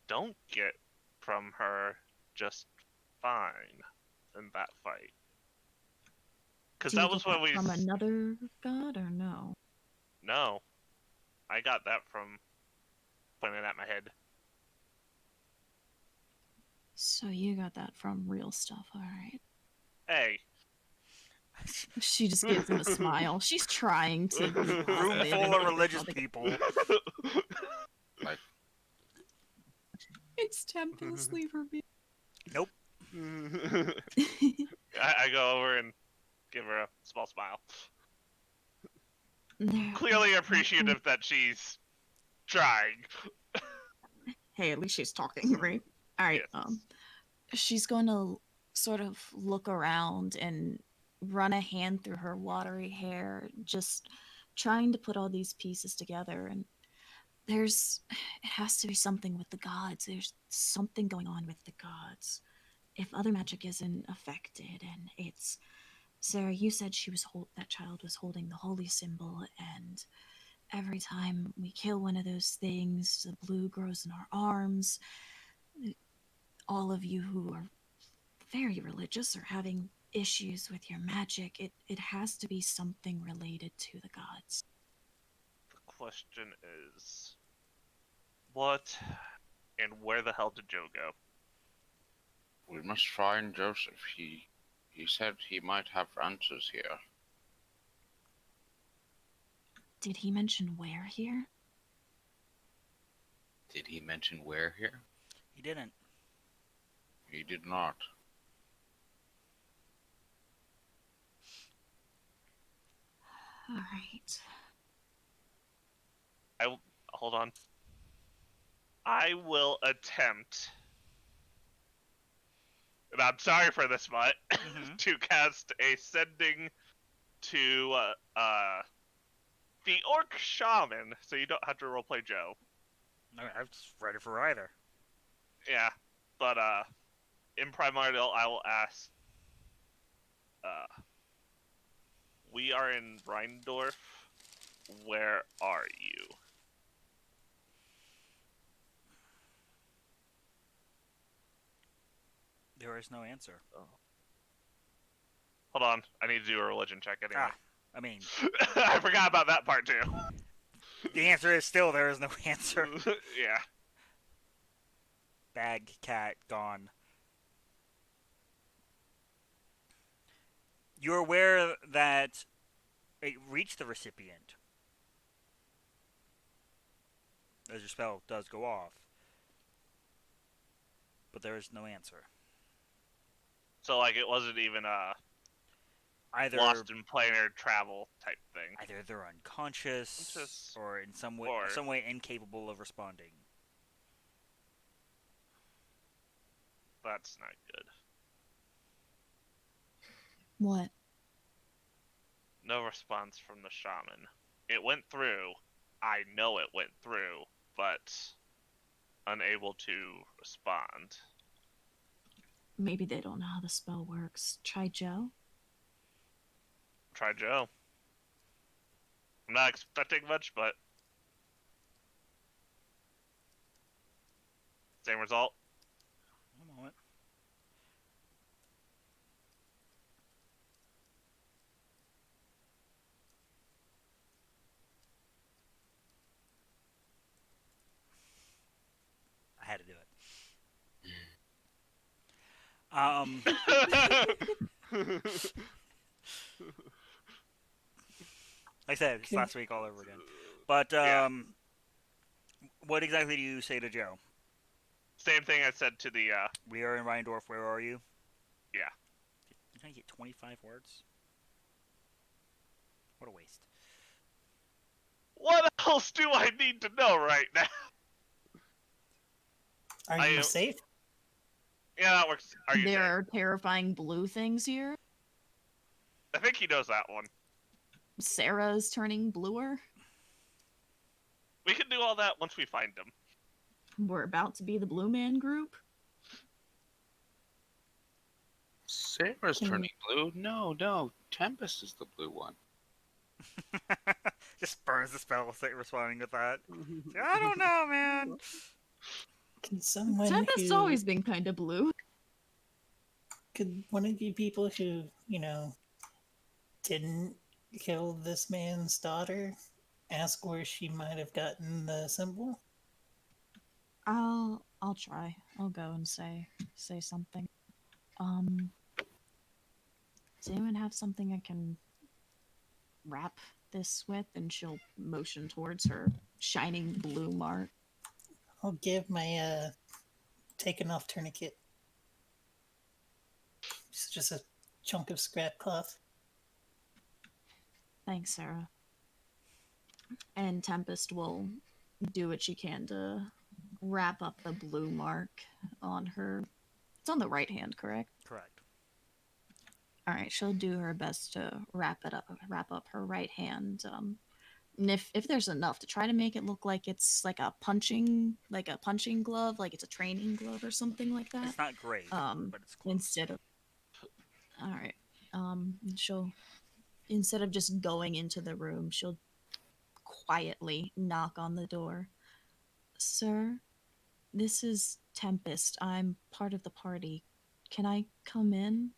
don't get from her just fine in that fight. Because Do you that was get when that we... from another god, or no? No. I got that from pointing at my head. So you got that from real stuff, alright. Hey. She just gives him a smile. She's trying to be Room positive full and of think religious about it. people. It's Tempest, leave her be. Nope. I go over and give her a small smile. There- Clearly appreciative that she's trying. Hey, at least she's talking, right? Alright, Yes. she's going to sort of look around and run a hand through her watery hair, just trying to put all these pieces together. And it has to be something with the gods. There's something going on with the gods. If other magic isn't affected, and it's Sarah, you said that child was holding the holy symbol, and every time we kill one of those things, the blue grows in our arms. All of you who are very religious are having issues with your magic. It has to be something related to the gods. The question is, What? And where the hell did Joe go? We must find Joseph. He said he might have answers here. Did he mention where here? Did he mention where here? He didn't. He did not. All right. Hold on. I will attempt, and I'm sorry for this, but Mhm. to cast a sending to the orc shaman, so you don't have to roleplay Joe. I mean, I'm just ready for either. Yeah, but in primordial, I will ask. We are in Rheindorf. Where are you? There is no answer. Hold on, I need to do a religion check anyway. I mean, I forgot about that part too. the answer is still there is no answer. Yeah. Bag, cat, gone. You're aware that it reached the recipient as your spell does go off, but there is no answer. So like it wasn't even a Either lost in planar travel type thing. either they're unconscious or in some way incapable of responding. That's not good. What? No response from the shaman. It went through. I know it went through, but unable to respond. Maybe they don't know how the spell works. Try Joe. Try Joe. I'm not expecting much, but same result. One moment. I had to do it. Like I said, it's last week all over again. But Yeah. what exactly do you say to Joe? Same thing I said to the We are in Rheindorf. Where are you? Yeah. You're trying to get 25 words? What a waste. What else do I need to know right now? Are you safe? Yeah, that works. Are you There safe? are terrifying blue things here. I think he knows that one. Sarah's turning bluer. We can do all that once we find him. We're about to be the Blue Man Group. Sarah's turning blue? No. Tempest is the blue one. Just burns the spell responding with that. Like, I don't know, man. Can someone Tempest's who always been kind of blue. could one of you people who didn't kill this man's daughter ask where she might have gotten the symbol? I'll try. I'll go and say something. Does anyone have something I can wrap this with? And she'll motion towards her shining blue mark. I'll give my taken off tourniquet. It's just a chunk of scrap cloth. Thanks, Sarah. And Tempest will do what she can to wrap up the blue mark on her. It's on the right hand, correct? Correct. All right, she'll do her best to wrap up her right hand. And if there's enough, to try to make it look like it's like a punching glove, like it's a training glove or something like that. It's not great, but it's close. Instead of, all right, she'll, instead of just going into the room, she'll quietly knock on the door. Sir, this is Tempest. I'm part of the party. Can I come in?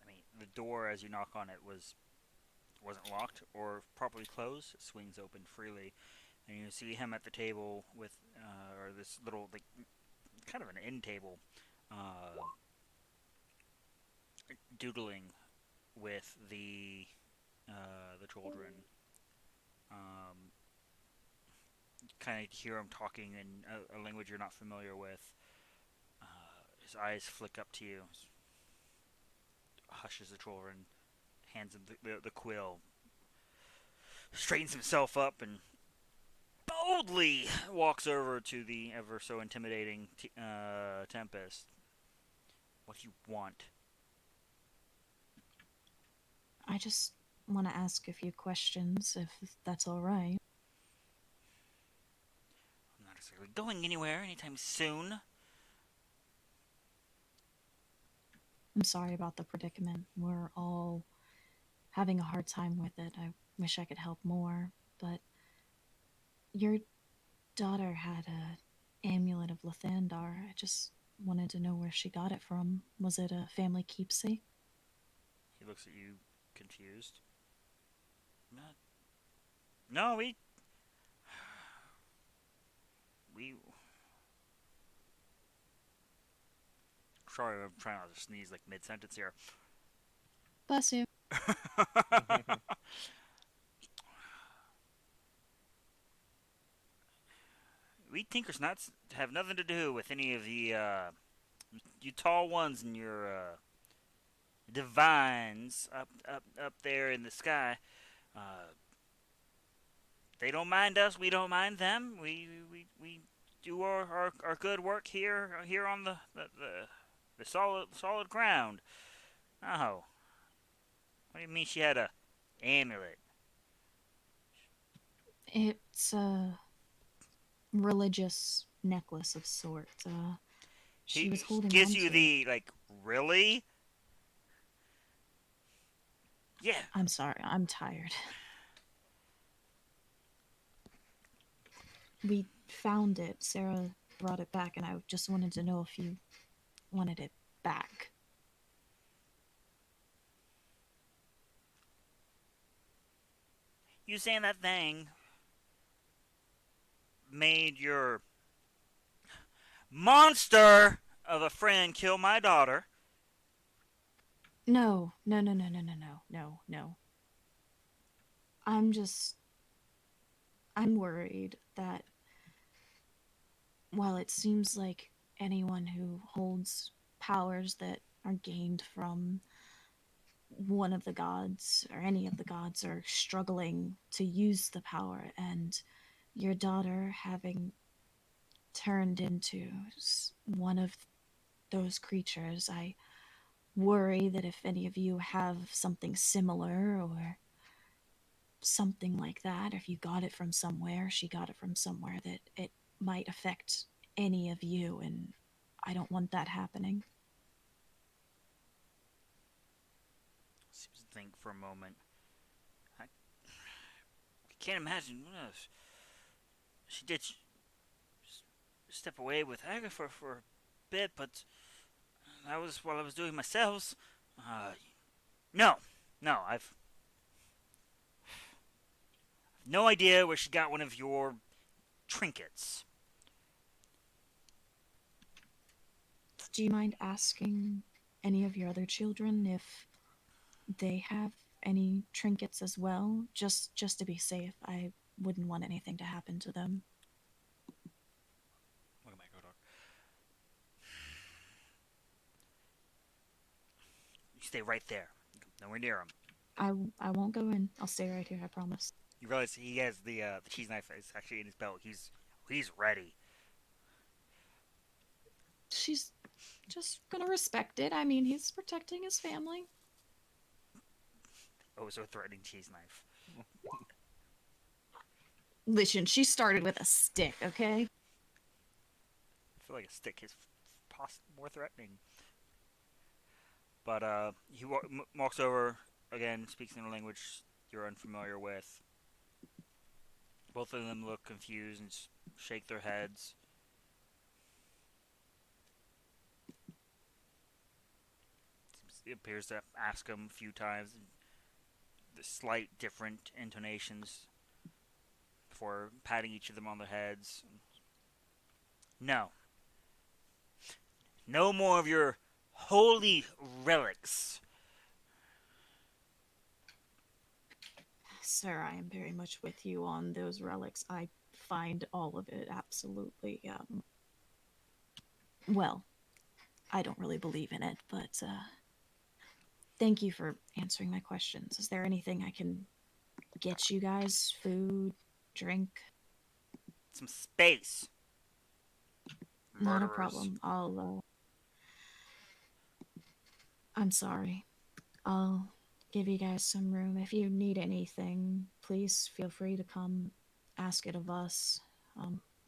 I mean, the door as you knock on it wasn't locked or properly closed. It swings open freely, and you see him at the table with or this little like kind of an end table, uh, doodling with the children. Um, kind of hear him talking in a language you're not familiar with. His eyes flick up to you, hushes the children, hands him the quill, straightens himself up, and boldly walks over to the ever so intimidating Tempest. What do you want? I just want to ask a few questions, if that's all right. I'm not exactly going anywhere anytime soon. I'm sorry about the predicament. We're all having a hard time with it. I wish I could help more, but your daughter had a amulet of Lathandar. I just wanted to know where she got it from. Was it a family keepsake? He looks at you, confused. No, we. Sorry, I'm trying not to sneeze like mid sentence here. Bless you. We Tinkersnuts have nothing to do with any of the you tall ones and your divines up there in the sky. Uh, they don't mind us. We don't mind them. We do our good work here on the solid ground. Oh, what do you mean she had a amulet? It's a religious necklace of sorts. She was He holding gives on you to it. the like really? Yeah. I'm sorry, I'm tired. We found it. Sarah brought it back, and I just wanted to know if you wanted it back. You saying that thing made your monster of a friend kill my daughter? No, no, no, no, no, no, no, no, no. I'm just. I'm worried that while it seems like anyone who holds powers that are gained from one of the gods or any of the gods are struggling to use the power, and your daughter having turned into one of those creatures, I worry that if any of you have something similar or something like that, if you got it from somewhere, she got it from somewhere, that it might affect any of you, and I don't want that happening. Seems to think for a moment. I can't imagine. She did step away with Agatha for a bit, but that was while I was doing myself. Uh, no, no, I've no idea where she got one of your trinkets. Do you mind asking any of your other children if they have any trinkets as well? Just to be safe. I wouldn't want anything to happen to them. Look at my go dog. You stay right there. Nowhere near him. I won't go in. I'll stay right here, I promise. You realize he has the cheese knife is actually in his belt. He's ready. She's just gonna respect it. I mean, he's protecting his family. Oh, so threatening cheese knife. Listen, she started with a stick, okay? I feel like a stick is more threatening. But he walks over again, speaks in a language you're unfamiliar with. Both of them look confused and shake their heads. He appears to ask them a few times, the slight different intonations before patting each of them on the heads. No. No more of your holy relics. Sir, I am very much with you on those relics. I find all of it absolutely, well, I don't really believe in it, but thank you for answering my questions. Is there anything I can get you guys? Food, drink? Some space. Not a Murderers. problem. I'm sorry. I'll give you guys some room. If you need anything, please feel free to come ask it of us.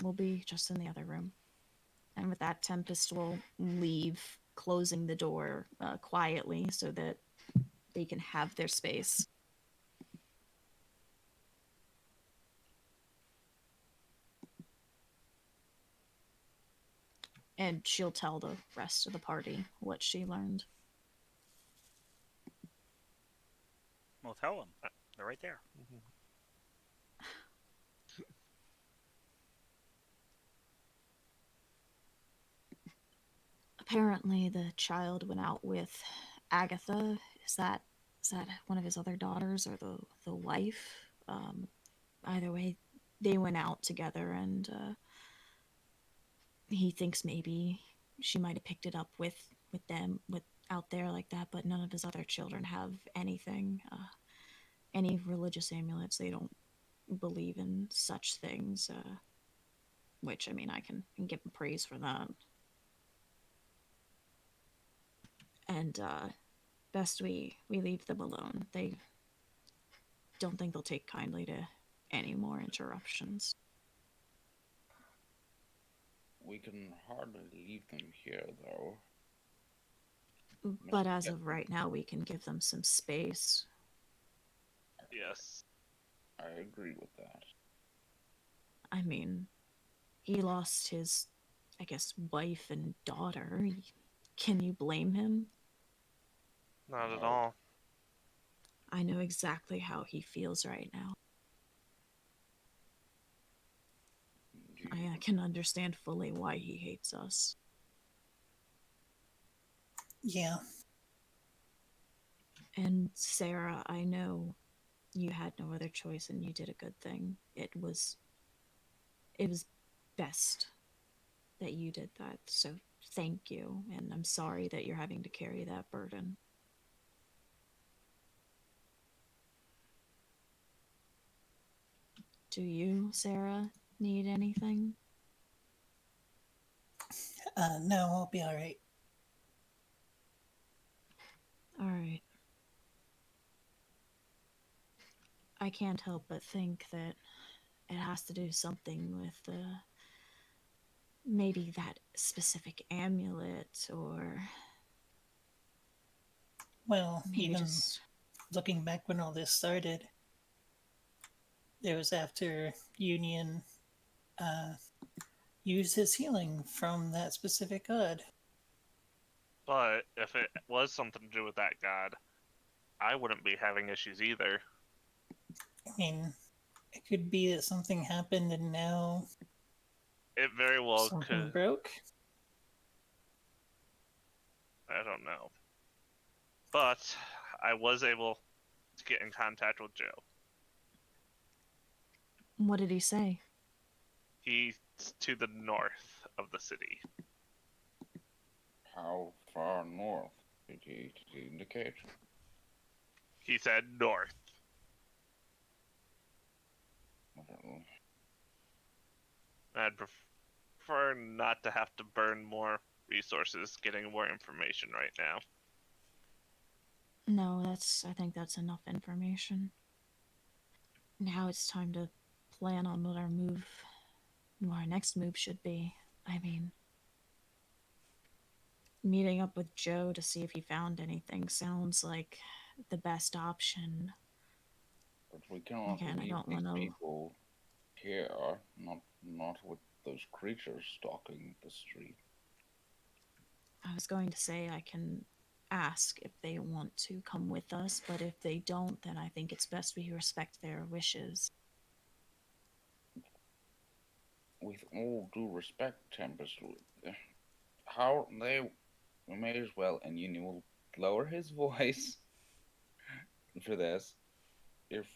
We'll be just in the other room. And with that, Tempest will leave, closing the door quietly so that they can have their space. And she'll tell the rest of the party what she learned. Well, tell them. They're right there. Apparently, the child went out with Agatha. Is that one of his other daughters or the wife? Either way, they went out together, and he thinks maybe she might have picked it up with them with out there like that. But none of his other children have anything, any religious amulets. They don't believe in such things. Which I mean, I can give him praise for that. And best we leave them alone. They don't think they'll take kindly to any more interruptions. We can hardly leave them here, though. But as of right now, we can give them some space. Yes. I agree with that. I mean, he lost his, I guess, wife and daughter. Can you blame him? Not at No. all. I know exactly how he feels right now. I can understand fully why he hates us. Yeah. And Sarah, I know you had no other choice and you did a good thing. It was best that you did that. So thank you, and I'm sorry that you're having to carry that burden. Do you, Sarah, need anything? No, I'll be all right. All right. I can't help but think that it has to do something with maybe that specific amulet, or Well, maybe even just looking back when all this started, it was after Union uh, used his healing from that specific god. But if it was something to do with that god, I wouldn't be having issues either. I mean, it could be that something happened and now It very well something could. broke. I don't know. But I was able to get in contact with Joe. what did he say? He's to the north of the city. How far north did he indicate? He said north. Well, I'd prefer not to have to burn more resources getting more information right now. No, I think that's enough information. Now it's time to plan on what our next move should be. I mean, meeting up with Joe to see if he found anything sounds like the best option. but we cannot Again, I leave don't these want to. people here, not with those creatures stalking the street. I was going to say I can ask if they want to come with us, but if they don't, then I think it's best we respect their wishes. with all due respect, Tempest, how they may as well, and Union will lower his voice for this. If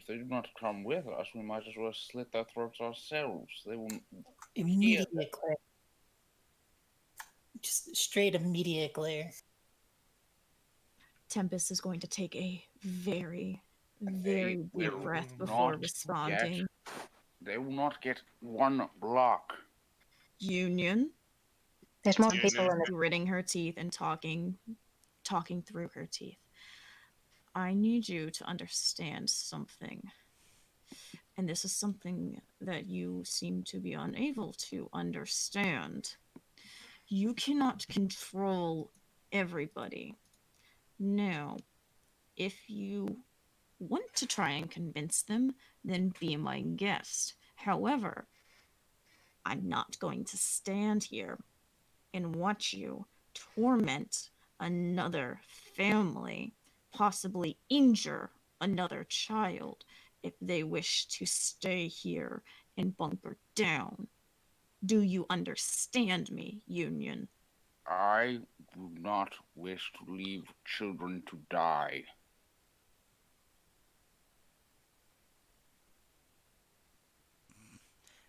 they do not come with us, we might as well slit their throats ourselves. They will hear Immediate glare. Just straight immediate glare. Tempest is going to take a very, They very deep will breath before not responding. They will not get one block. Union, There's more Union. people in the. gritting her teeth and talking through her teeth. I need you to understand something. And this is something that you seem to be unable to understand. You cannot control everybody. Now, if you want to try and convince them, then be my guest. However, I'm not going to stand here and watch you torment another family, possibly injure another child if they wish to stay here and bunker down. Do you understand me, Union? I do not wish to leave children to die.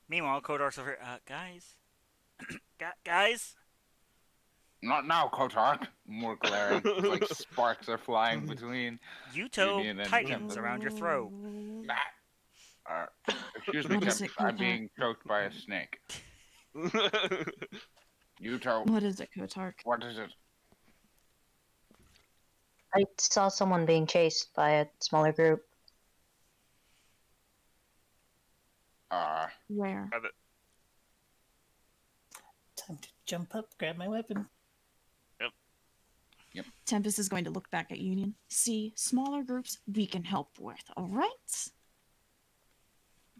Meanwhile, Kodark's over here. Guys, guys. Not now, Kotark. More glaring. It's like sparks are flying between Yuto Union and tightens Tempest. around your throat. Excuse me, What is Tempest. it, I'm Kotark? being choked by a snake. Yuto, What is it, Kotark? what is it? I saw someone being chased by a smaller group. Where? Time to jump up, grab my weapon. Tempest is going to look back at Union. See, smaller groups we can help with, alright?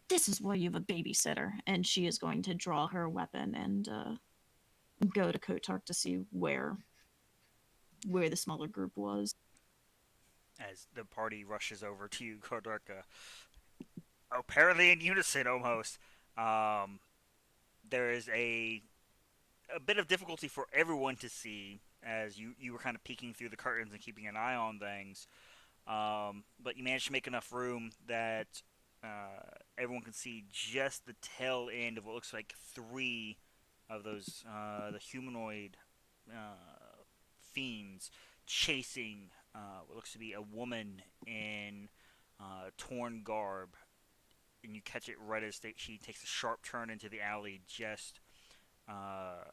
This is why you have a babysitter. And she is going to draw her weapon and go to Kotark to see where the smaller group was. As the party rushes over to you, Kodark, apparently in unison almost. There is a bit of difficulty for everyone to see as you were kind of peeking through the curtains and keeping an eye on things. But you managed to make enough room that everyone can see just the tail end of what looks like three of those the humanoid fiends chasing what looks to be a woman in torn garb, and you catch it right as she takes a sharp turn into the alley just uh,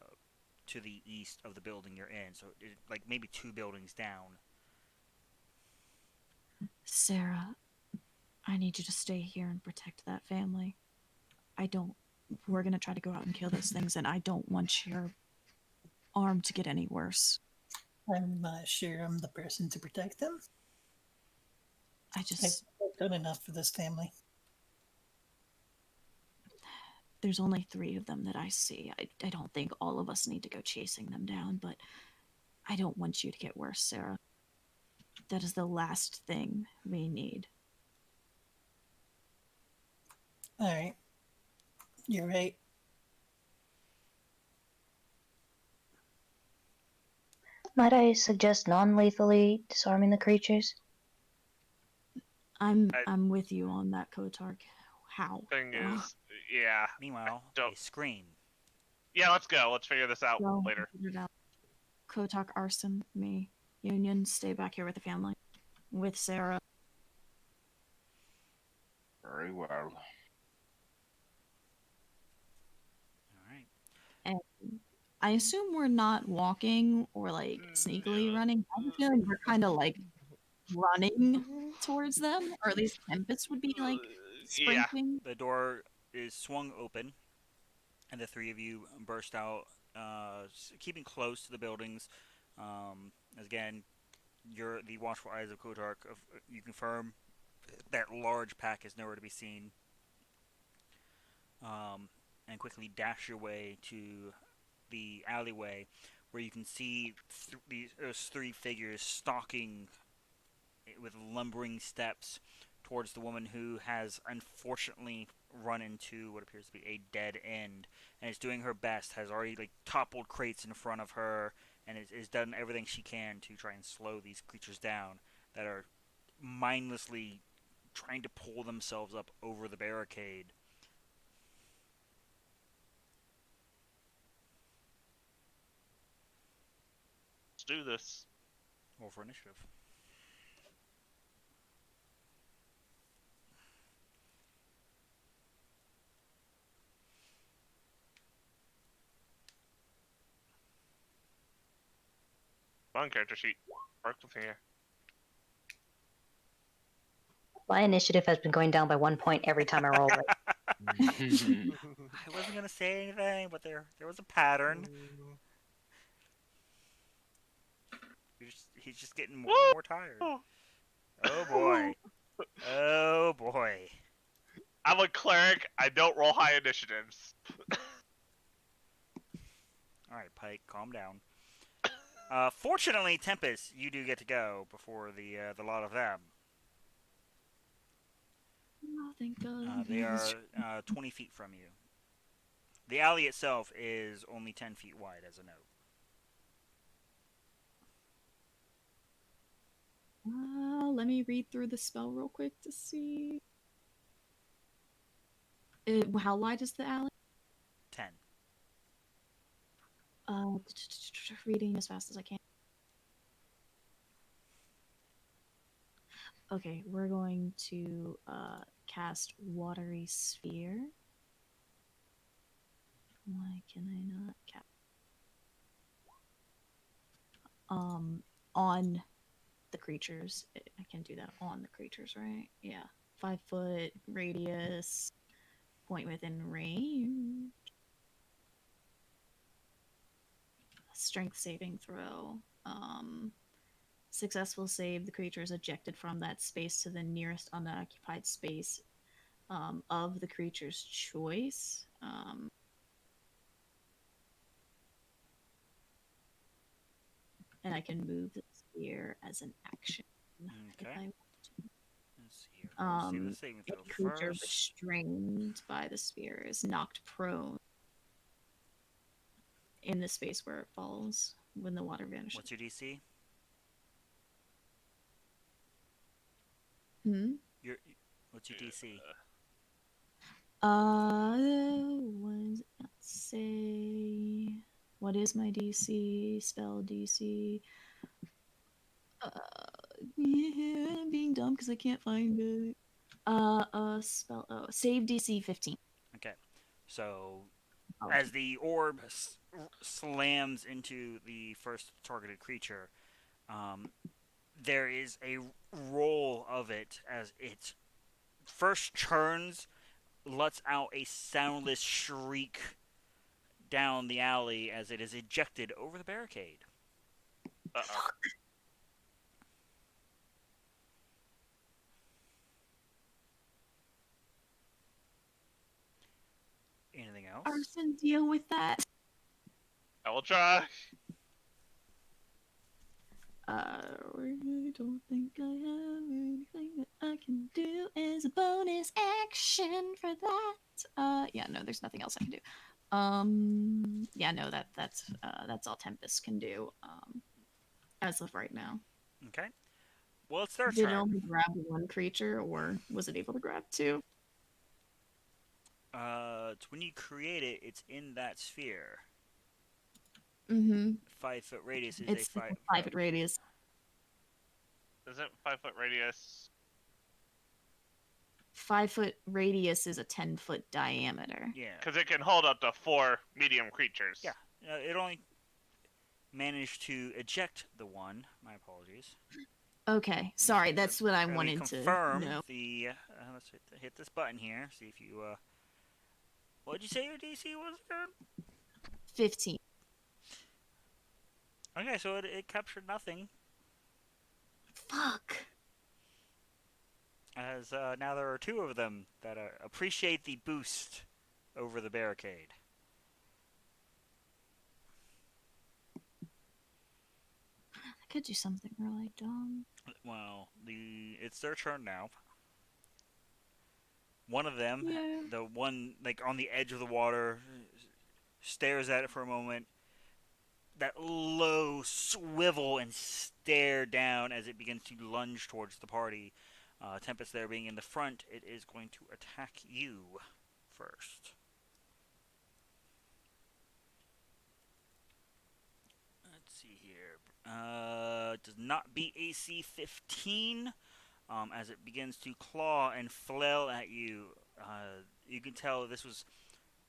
to the east of the building you're in. So, like maybe two buildings down. Sarah, I need you to stay here and protect that family. We're gonna try to go out and kill those things, and I don't want your arm to get any worse. I'm not sure I'm the person to protect them. I've I've done enough for this family. There's only 3 of them that I see. I don't think all of us need to go chasing them down, but I don't want you to get worse, Sarah. That is the last thing we need. Alright. You're right. Might I suggest non-lethally disarming the creatures? I'm with you on that, Kotark. How? Thing is, yeah. Meanwhile, Don't- a scream. Yeah, let's go. Let's figure this out Well, later. figure it out. Kotak, Arson, me, Union, stay back here with the family. With Sarah. Very well. Alright. And I assume we're not walking or like sneakily running. I have a feeling we're kind of like running towards them, or at least Tempest would be like Yeah. sprinting. The door is swung open, and the three of you burst out, keeping close to the buildings. As again, you're the watchful eyes of Kotark. You confirm that large pack is nowhere to be seen, and quickly dash your way to the alleyway, where you can see those 3 figures stalking with lumbering steps towards the woman who has unfortunately run into what appears to be a dead end, and is doing her best. Has already like toppled crates in front of her, and is done everything she can to try and slow these creatures down that are mindlessly trying to pull themselves up over the barricade. Let's do this. Roll for initiative. Come on, character sheet. Work with me here. My initiative has been going down by 1 point every time I roll it. I wasn't gonna say anything, but there was a pattern. He's just getting more and more tired. Oh boy. Oh boy. I'm a cleric. I don't roll high initiatives. All right, Pike, calm down. Fortunately, Tempest, you do get to go before the lot of them. Oh, thank God. They are 20 feet from you. The alley itself is only 10 feet wide, as a note. Let me read through the spell real quick to see. How wide is the alley? 10. Reading as fast as I can. Okay, we're going to cast Watery Sphere. Why can I not cast? On the creatures. I can do that on the creatures, right? Yeah. 5-foot radius, point within range. Strength saving throw. Successful save, the creature is ejected from that space to the nearest unoccupied space of the creature's choice. And I can move the sphere as an action if Okay. I want Let's see here. Let's see to. the saving throw A creature first. restrained by the sphere is knocked prone in the space where it falls when the water vanishes. What's your DC? Hmm? What's your DC? Let's say, what is my DC? Spell DC. Yeah, I'm being dumb because I can't find it. Spell. Oh, save DC 15. Okay. So, Oh, as the orb slams into the first targeted creature, there is a roll of it as it first churns, lets out a soundless shriek down the alley as it is ejected over the barricade. Uh-oh. Anything else? Arson, deal with that. I will try. I don't think I have anything that I can do as a bonus action for that. Yeah, no, there's nothing else I can do. Yeah, no, that's all Tempest can do. As of right now. Okay. Well, it's their Did it turn. only grab one creature, or was it able to grab two? It's when you create it, it's in that sphere. Mm-hmm. 5-foot radius is It's a 5-foot radius. Isn't 5-foot radius? 5-foot radius is a 10-foot diameter. Yeah. Because it can hold up to 4 medium creatures. Yeah. It only managed to eject the one. My apologies. Okay, sorry, that's what I Let me wanted to confirm know. the. Let's hit this button here. See if you. What'd you say your DC was again? 15. Okay, so it captured nothing. Fuck. As now there are two of them that appreciate the boost over the barricade. I could do something really dumb. Well, it's their turn now. One of them, Yeah. the one like on the edge of the water, stares at it for a moment. That low swivel and stare down as it begins to lunge towards the party. Tempest there being in the front, it is going to attack you first. Let's see here. Does not beat AC 15. As it begins to claw and flail at you. You can tell this was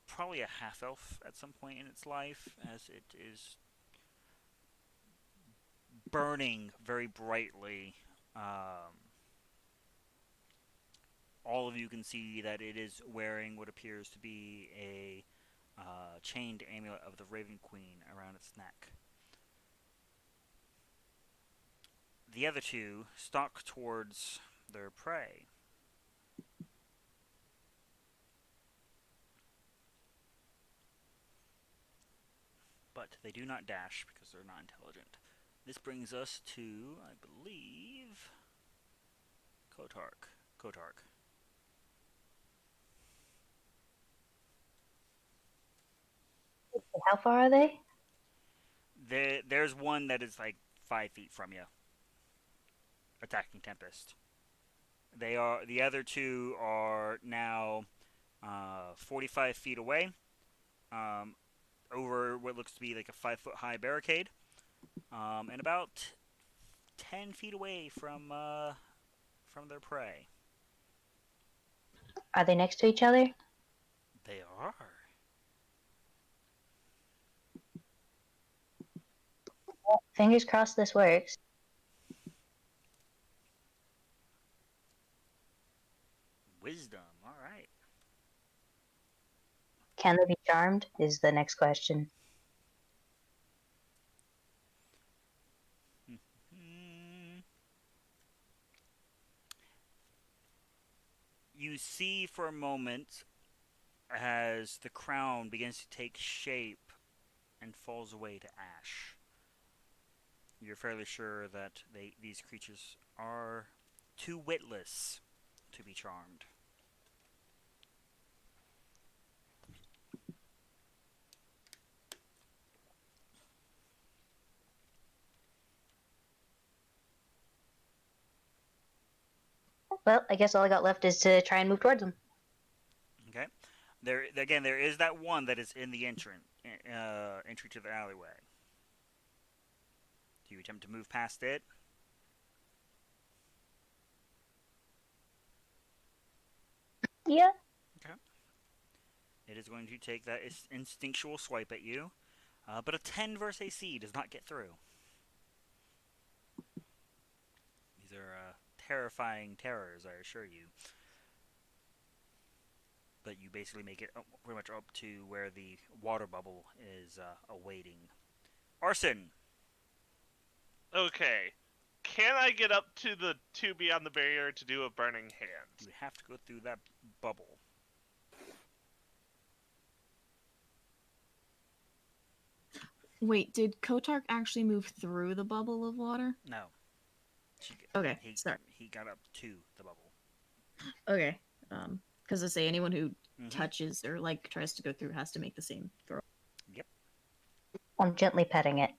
probably a half elf at some point in its life, as it is burning very brightly. All of you can see that it is wearing what appears to be a chained amulet of the Raven Queen around its neck. The other two stalk towards their prey. But they do not dash because they're not intelligent. This brings us to, I believe, Kotark. Kotark. How far are they? There's one that is like 5 feet from you, attacking Tempest. The other two are now 45 feet away, um, over what looks to be like a 5 foot high barricade, and about 10 feet away from their prey. Are they next to each other? They are. Fingers crossed this works. Wisdom. All right. Can they be charmed? Is the next question. You see for a moment as the crown begins to take shape and falls away to ash. You're fairly sure that these creatures are too witless to be charmed. Well, I guess all I got left is to try and move towards them. Okay. There is that one that is in the entry to the alleyway. Do you attempt to move past it? Yeah. Okay. It is going to take that instinctual swipe at you, but a 10 versus AC does not get through. These are terrifying terrors, I assure you. But you basically make it pretty much up to where the water bubble is awaiting. Arson! Okay. Can I get up to the two beyond the barrier to do a burning hand? You have to go through that bubble. Wait, did Kotark actually move through the bubble of water? No. Okay, sorry. He got up to the bubble. Okay. Because I say anyone who Mm-hmm. touches or like tries to go through has to make the same throw. Yep. I'm gently petting it.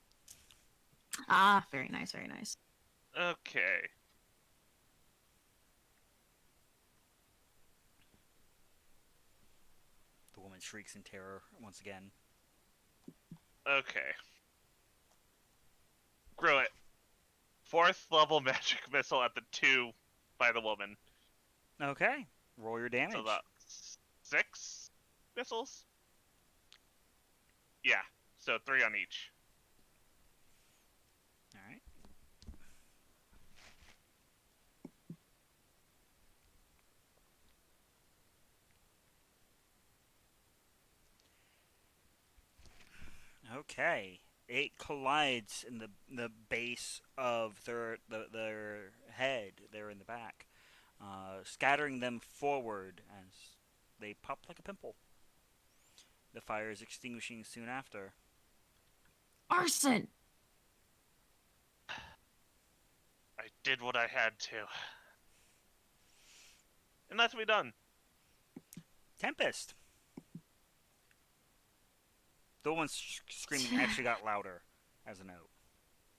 Ah, very nice, very nice. Okay. The woman shrieks in terror once again. Okay. Screw it. 4th level magic missile at the 2 by the woman. Okay. Roll your damage. So that's 6 missiles? Yeah. So 3 on each. Alright. Okay. It collides in the base of their head there in the back, scattering them forward as they pop like a pimple. The fire is extinguishing soon after. Arson! I did what I had to. And that's me done. Tempest. The one screaming actually got louder as a note.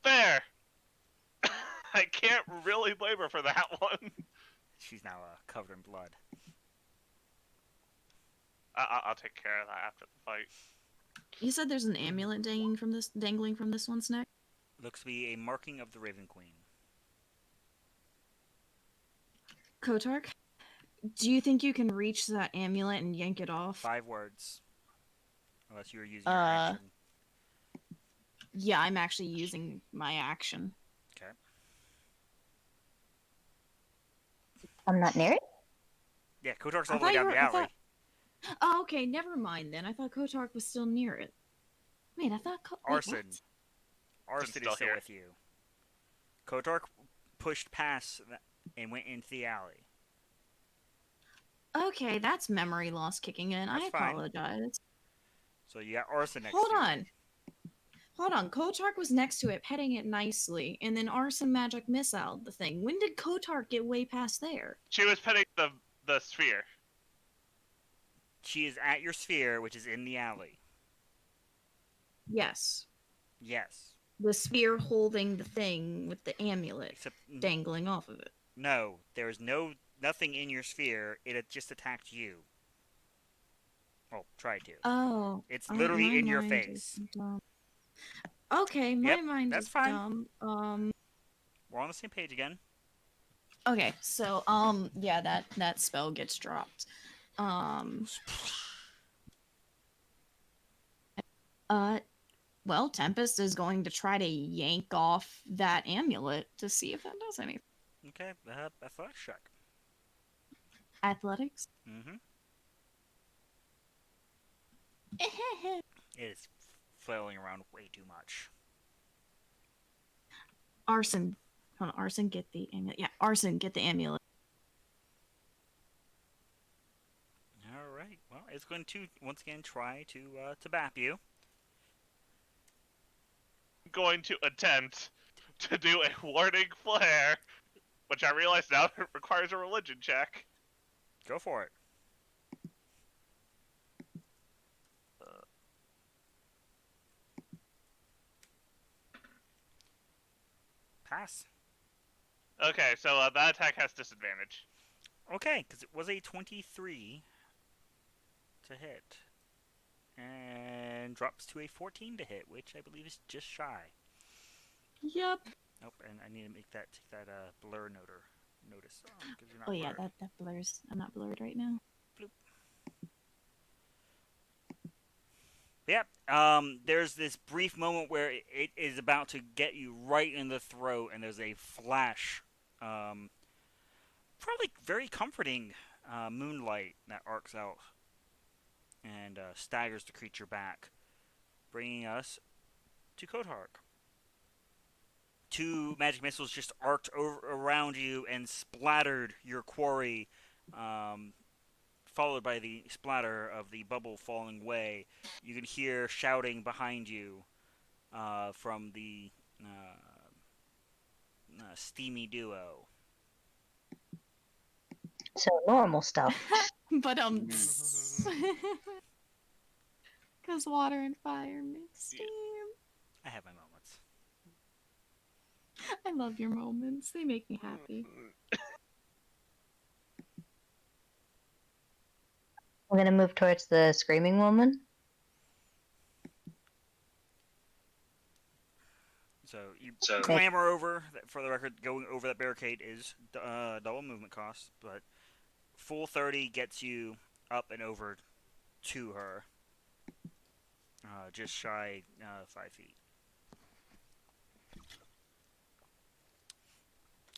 Fair. I can't really blame her for that one. She's now covered in blood. I'll take care of that after the fight. You said there's an amulet dangling from this one's neck. Looks to be a marking of the Raven Queen. Kotark, do you think you can reach that amulet and yank it off? 5 words. Unless you were using your action. Yeah, I'm actually using my action. Okay. I'm not near it. Yeah, Kotark's I all the way thought down you the were- I alley. thought- Oh, okay, never mind then. I thought Kotark was still near it. Wait, I thought Arson. Arson still is still here. with you. Kotark pushed past and went into the alley. Okay, that's memory loss kicking in. That's I fine. apologize. So you got Arson next Hold to on. you. Hold on. Kotark was next to it, petting it nicely, and then Arson magic missiled the thing. When did Kotark get way past there? She was petting the sphere. She is at your sphere, which is in the alley. Yes. Yes. The sphere holding the thing with the amulet Except dangling off of it. no, there is nothing in your sphere. It had just attacked you. Well, tried to. Oh. It's my literally in your mind face. is dumb. Okay, my Yep, mind that's is fine. dumb. We're on the same page again. Okay, so yeah, that spell gets dropped. Well, Tempest is going to try to yank off that amulet to see if that does anything. Okay, athletics check. Athletics. Mm-hmm. It is flailing around way too much. Arson. Hold on, Arson, get the amulet. Yeah, Arson, get the amulet. All right. Well, it's going to once again try to bap you. Going to attempt to do a warning flare, which I realize now requires a religion check. Go for it. Pass. Okay, so that attack has disadvantage. Okay, because it was a 23 to hit. And drops to a 14 to hit, which I believe is just shy. Yep. Nope, and I need to take that blur notice. Because you're not Oh yeah, blurred. that blurs. I'm not blurred right now. Yep. There's this brief moment where it is about to get you right in the throat, and there's a flash. Probably very comforting moonlight that arcs out and staggers the creature back, bringing us to Kotark. 2 magic missiles just arced around you and splattered your quarry, followed by the splatter of the bubble falling away. You can hear shouting behind you from the steamy duo. So normal stuff. But because water and fire make steam. I have my moments. I love your moments. They make me happy. I'm gonna move towards the screaming woman. So you clamber over. For the record, going over that barricade is double movement cost, but full 30 gets you up and over to her. Just shy 5 feet.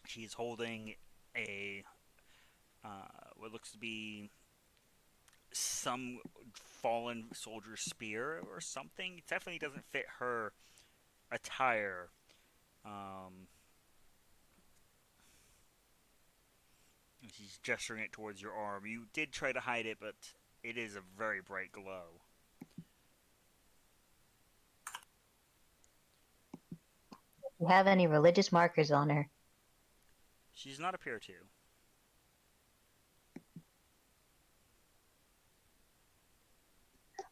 She's holding a what looks to be some fallen soldier spear or something. It definitely doesn't fit her attire. She's gesturing it towards your arm. You did try to hide it, but it is a very bright glow. Do you have any religious markers on her? She does not appear to.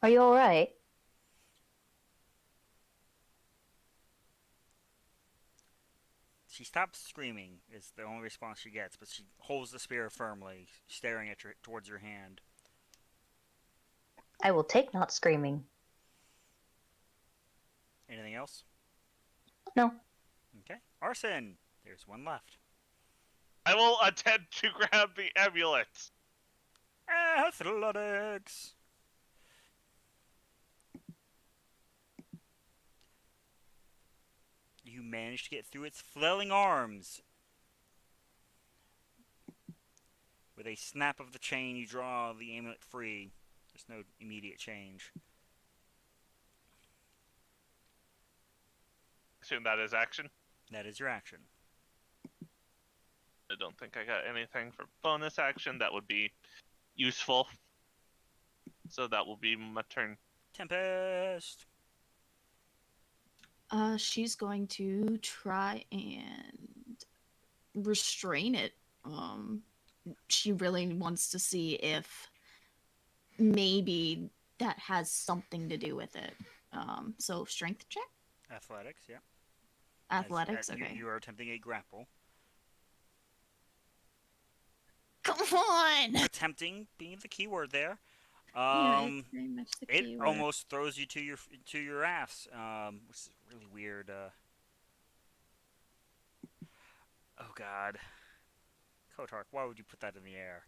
Are you alright? She stops screaming. Is the only response she gets, but she holds the spear firmly, staring at towards your hand. I will take not screaming. Anything else? No. Okay. Arson. There's one left. I will attempt to grab the amulet. Athletics. You manage to get through its flailing arms. With a snap of the chain, you draw the amulet free. There's no immediate change. Assume that is action. That is your action. I don't think I got anything for bonus action that would be useful. So that will be my turn. Tempest. She's going to try and restrain it. She really wants to see if maybe that has something to do with it. So strength check? Athletics, yeah. Athletics, You, okay. you are attempting a grapple. Come on! Attempting being the key word there. Yeah, it's very much the It key word. almost throws you to your ass, which is really weird. Oh God, Kotark, why would you put that in the air?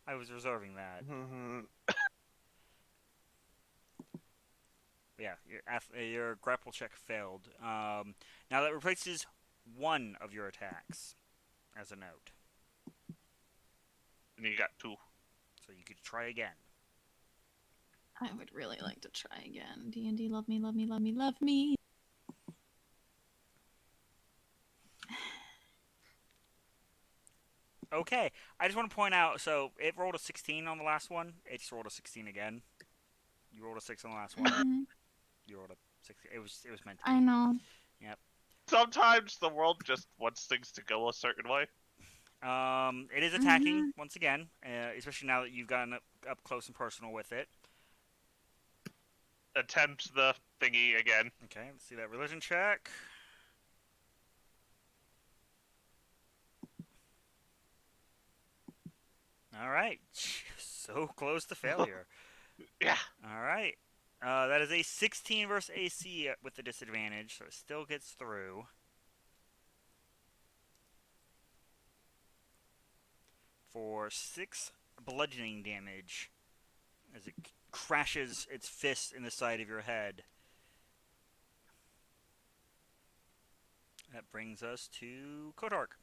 I was reserving that. Yeah, your grapple check failed. Now that replaces one of your attacks as a note, And you got 2. so you could try again. I would really like to try again. D&D, love me, love me, love me, love me. Okay, I just want to point out, so it rolled a 16 on the last one. It just rolled a 16 again. You rolled a 6 on the last one. Mhm. You rolled a 6. It was meant to be. I know. Yep. Sometimes the world just wants things to go a certain way. It is attacking once again, especially now that you've gotten up close and personal with it. Attempt the thingy again. Okay, let's see that religion check. All right, so close to failure. Yeah. All right, that is a 16 versus AC with the disadvantage, so it still gets through. For 6 bludgeoning damage as it crashes its fist in the side of your head. That brings us to Kotark.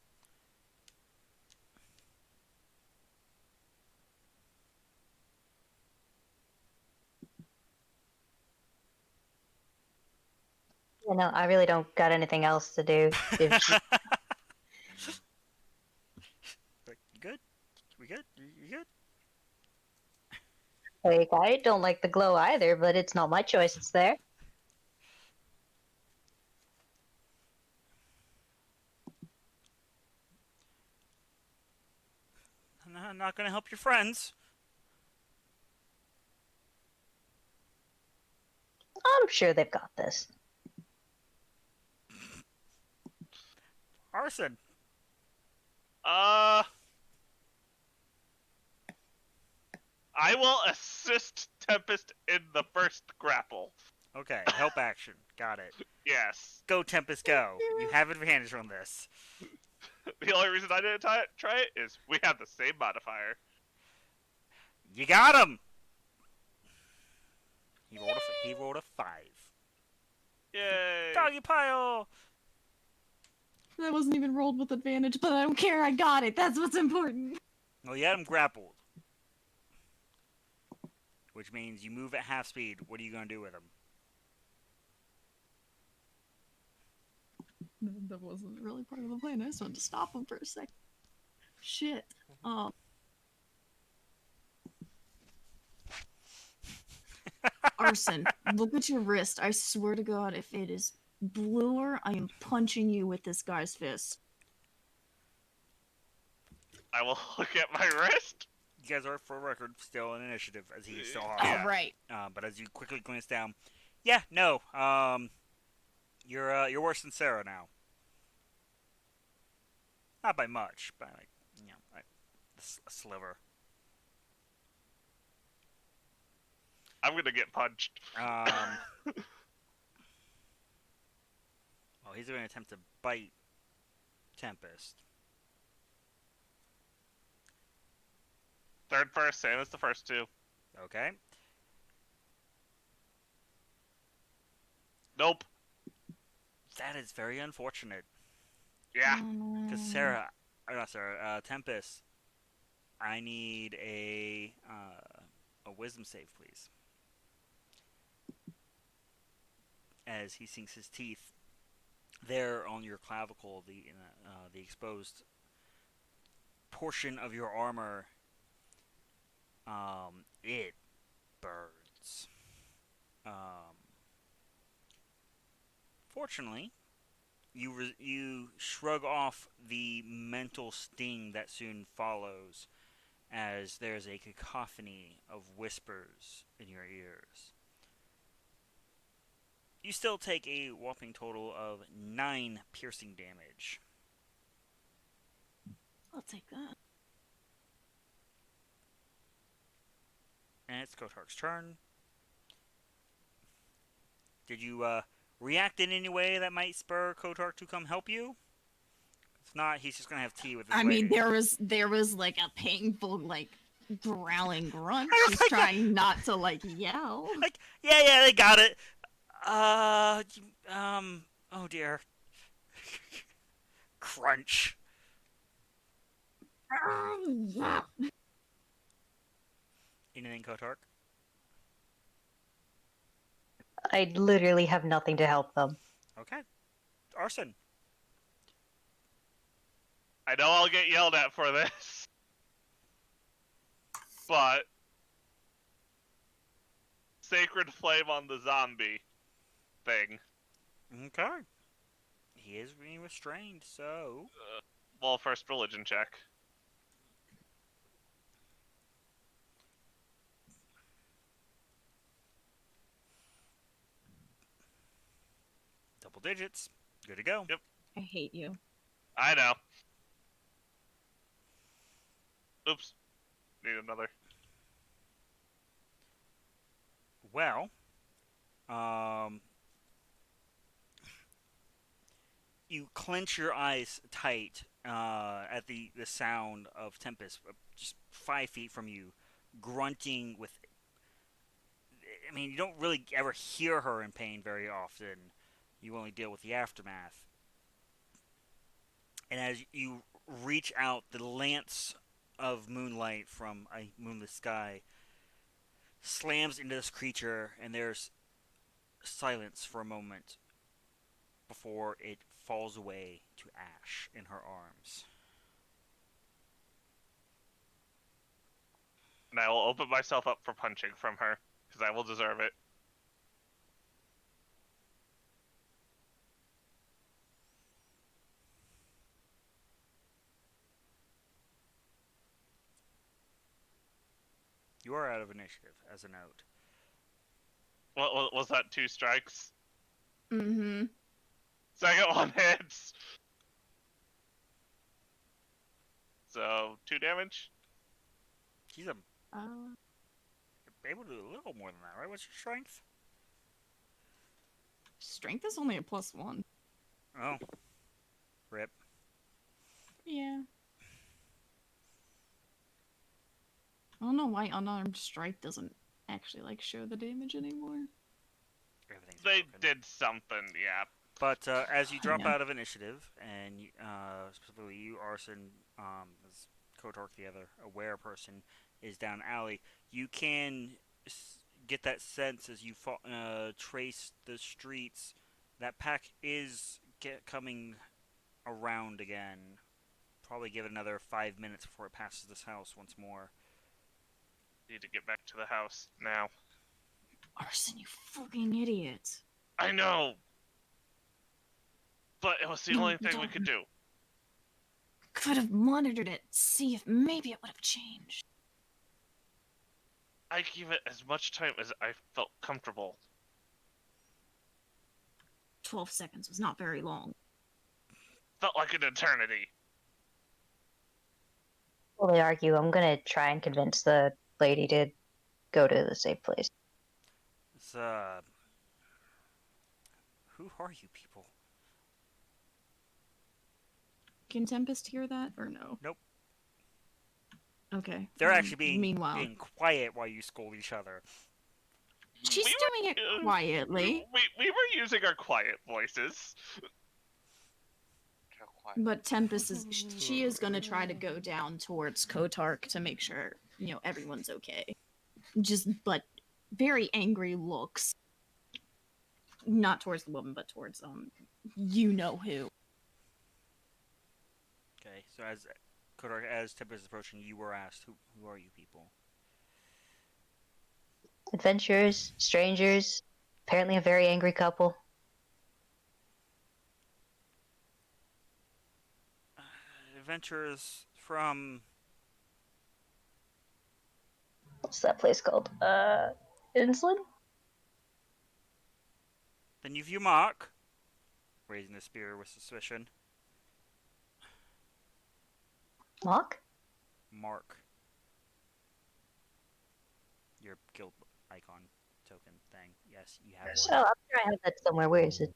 You know, I really don't got anything else to do. If she... You good? We good? You good? Like, I don't like the glow either, but it's not my choice, it's there. I'm not gonna help your friends. I'm sure they've got this. Arson. I will assist Tempest in the first grapple. Okay, help action. Got it. Yes. Go, Tempest, go. You have advantage on this. The only reason I didn't try it is we have the same modifier. You got him. He rolled a 5. Yay! Doggy pile. That wasn't even rolled with advantage, but I don't care. I got it. That's what's important. Well, you had him grappled, which means you move at half speed. What are you gonna do with him? That wasn't really part of the plan. I just wanted to stop him for a sec. Shit. Arson, look at your wrist. I swear to God, if it is bluer, I am punching you with this guy's fist. I will look at my wrist. You guys are, for record, still in initiative as he is still Oh, hostile. Yeah. right. But as you quickly glance down, yeah, no, you're worse than Sarah now. Not by much, but like, a sliver. I'm gonna get punched. Well, he's going to attempt to bite Tempest. Third first, same as the first two. Okay. Nope. That is very unfortunate. Yeah. Because Sarah, or not Sarah, Tempest, I need a wisdom save, please. As he sinks his teeth there on your clavicle, the exposed portion of your armor, it burns. Fortunately, you shrug off the mental sting that soon follows, as there's a cacophony of whispers in your ears. You still take a whopping total of 9 piercing damage. I'll take that. And it's Kotark's turn. Did you react in any way that might spur Kotark to come help you? If not, he's just gonna have tea with his I mean, lady. there was like a painful like growling grunt. I was She's like, trying not to like yell. Like, yeah, they got it. Oh dear. Crunch. Anything, Kotark? I literally have nothing to help them. Okay. Arson. I know I'll get yelled at for this. But Sacred Flame on the zombie thing. Okay. He is being restrained, so... Well, first religion check. Double digits. Good to go. Yep. I hate you. I know. Oops. Need another. Well, you clench your eyes tight at the sound of Tempest, just 5 feet from you, grunting with... I mean, you don't really ever hear her in pain very often. You only deal with the aftermath. And as you reach out, the lance of moonlight from a moonless sky slams into this creature, and there's silence for a moment before it falls away to ash in her arms. And I will open myself up for punching from her, because I will deserve it. You are out of initiative, as a note. What was that? 2 strikes? Mm-hmm. Second one hits! So, 2 damage? She's able to do a little more than that, right? What's your strength? Strength is only a +1. Oh. Rip. Yeah. I don't know why unarmed strike doesn't actually like show the damage anymore. Everything's They broken. did something, yeah. But as you drop Yeah. out of initiative, and specifically you, Arson, as Kotark, the other aware person, is down alley, you can get that sense as you trace the streets. That pack is coming around again. Probably give it another 5 minutes before it passes this house once more. Need to get back to the house now. Arson, you fucking idiot. I know! But it was the You only thing we don't- could do. Could have monitored it, see if maybe it would have changed. I gave it as much time as I felt comfortable. 12 seconds was not very long. Felt like an eternity. While they argue, I'm gonna try and convince the lady to go to the safe place. It's, who are you people? Can Tempest hear that or no? Nope. Okay. They're actually Meanwhile, being quiet while you scold each other. she's doing it quietly. We were using our quiet voices. How quiet. But Tempest she is gonna try to go down towards Kotark to make sure, everyone's okay. But very angry looks. Not towards the woman, but towards you know who. Okay, so as Kotar, as Tempest is approaching, you were asked, who are you people? Adventurers, strangers, apparently a very angry couple. Adventurers from... What's that place called? Insulin? Then you view Mark, raising the spear with suspicion. Mock? Mark. Your guild icon token thing. Yes, you have Oh, one. I'm sure I have that somewhere. Where is it?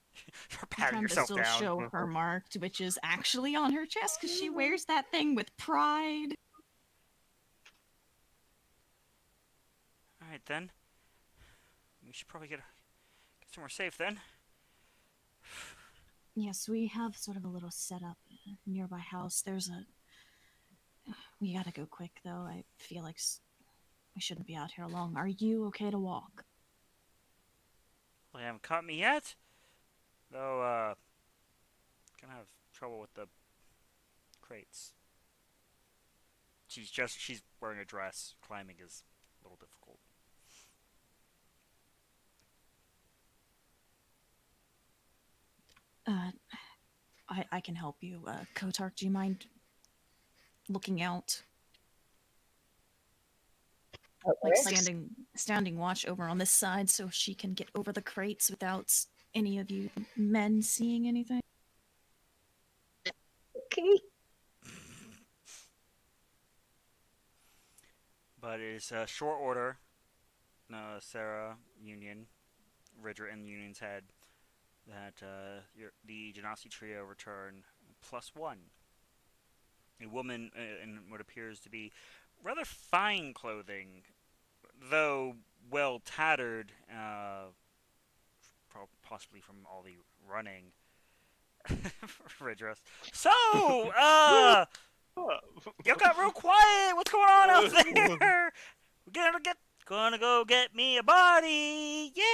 You're patting Tempest yourself will down. show her marked, which is actually on her chest because she wears that thing with pride. Alright then. We should probably get somewhere safe then. Yes, we have sort of a little setup in a nearby house. We gotta go quick though. I feel like we shouldn't be out here long. Are you okay to walk? Well, they haven't caught me yet. Though, gonna have trouble with the crates. She's wearing a dress. Climbing is a little difficult. I can help you. Kotark, do you mind looking out? Like standing watch over on this side so she can get over the crates without any of you men seeing anything? Okay. But it is a short order. Sarah, Union, Ridger, and Union's head that the Genasi trio return +1. A woman in what appears to be rather fine clothing, though well tattered, possibly from all the running. Redress. So, you got real quiet. What's going on out there? We're gonna go get me a body. Yeah.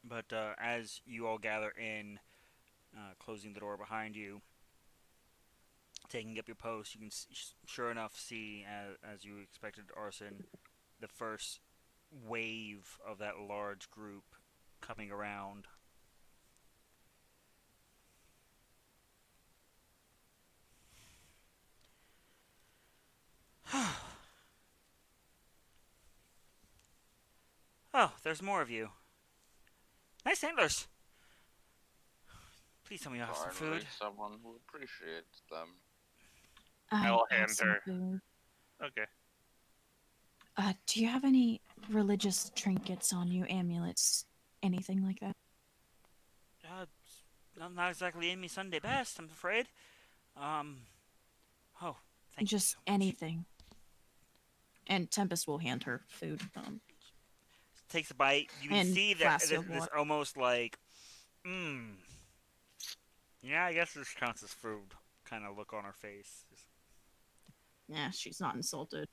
But as you all gather in, closing the door behind you, taking up your post, you can sure enough see, as you expected, Arson, the first wave of that large group coming around. Oh, there's more of you. Nice antlers. Please tell me you have some Finally, food. someone who appreciates them. I will have hand some her. food. Okay. Do you have any religious trinkets on you, amulets, anything like that? I'm not exactly in me Sunday best, I'm afraid. Oh, thank you Just so much. anything. And Tempest will hand her food. Takes a bite. You can And see that flask of this water. almost like, yeah, I guess this counts as food kind of look on her face. Yeah, she's not insulted.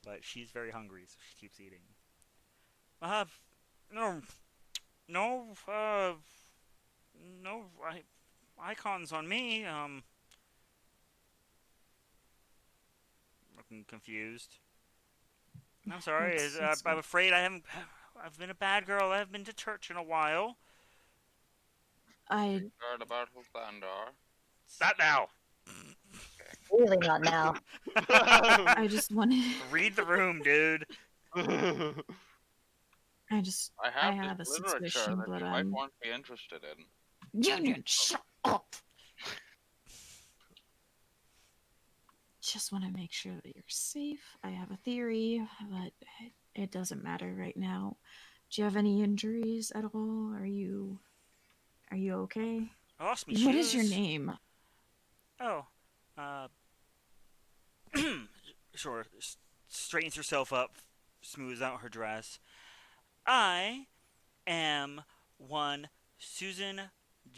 But she's very hungry, so she keeps eating. No, no, no icons on me. Looking confused. I'm sorry. I'm afraid I haven't. I've been a bad girl. I haven't been to church in a while. I Regard about Thandar. Not now. Really not now. I just wanted. Read the room, dude. I I I have have a this literature suspicion, that but you might want to be interested in. Union, shut up. Just want to make sure that you're safe. I have a theory, but it doesn't matter right now. Do you have any injuries at all? Are you okay? I lost me What is your shoes. name? Oh, uh, sure. Straightens herself up, smooths out her dress. I am one Susan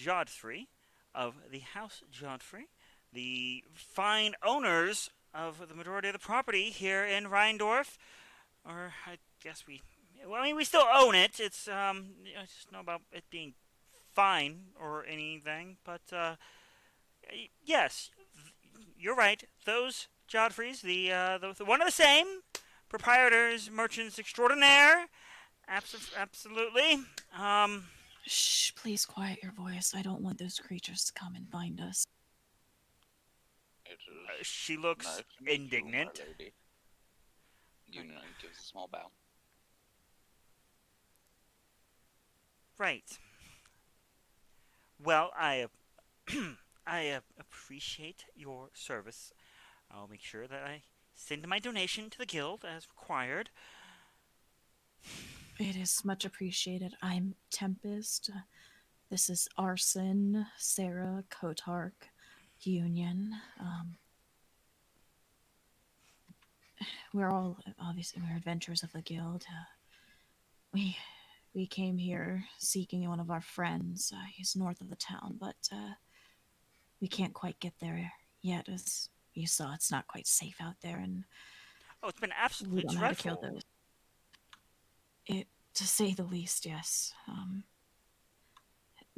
Godfrey of the House Godfrey, the fine owners of the majority of the property here in Rheindorf. Or I guess well, I mean, we still own it. I just know about it being fine or anything, but yes, you're right. Those Godfreys, the one and the same, proprietors, merchants extraordinaire. Absolutely. Shh, please quiet your voice. I don't want those creatures to come and find us. It is She looks nice to meet indignant. you, my lady. Union gives a small bow. Right. Well, I appreciate your service. I'll make sure that I send my donation to the guild as required. It is much appreciated. I'm Tempest. This is Arson, Sarah, Kotark, Union. We're all obviously we're adventurers of the guild. We we came here seeking one of our friends. He's north of the town, but we can't quite get there yet. As you saw, it's not quite safe out there, and Oh, it's been we absolutely don't know how to kill dreadful. those. It, to say the least, yes.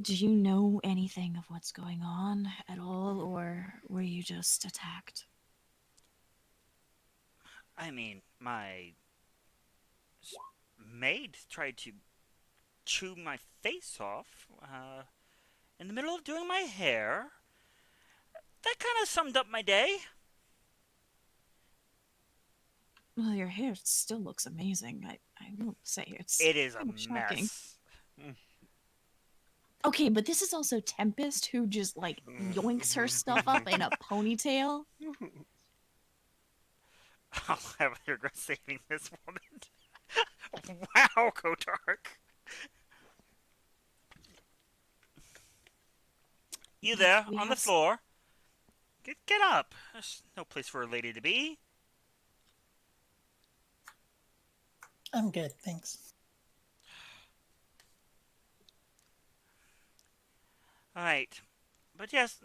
Do you know anything of what's going on at all, or were you just attacked? I mean, my maid tried to chew my face off in the middle of doing my hair. That kind of summed up my day. Well, your hair still looks amazing. I will say it's It is a kind of shocking. mess. Okay, but this is also Tempest who just like yoinks her stuff up in a ponytail. I'll have a regret saving this woman. Wow, Kotark. You there, We on the have floor. Get up. There's no place for a lady to be. I'm good, thanks. Alright. But yes,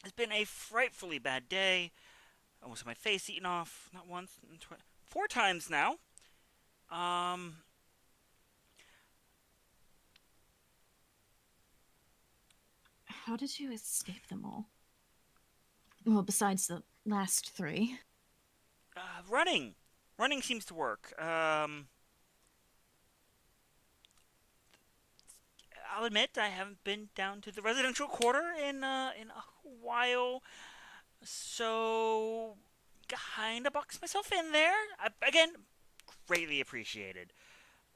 it's been a frightfully bad day. I almost had my face eaten off, not once, four times now. Um, How did you escape them all? Well, besides the last three. running. Running seems to work. I'll admit I haven't been down to the residential quarter in a while, so kinda boxed myself in there. Again, greatly appreciated.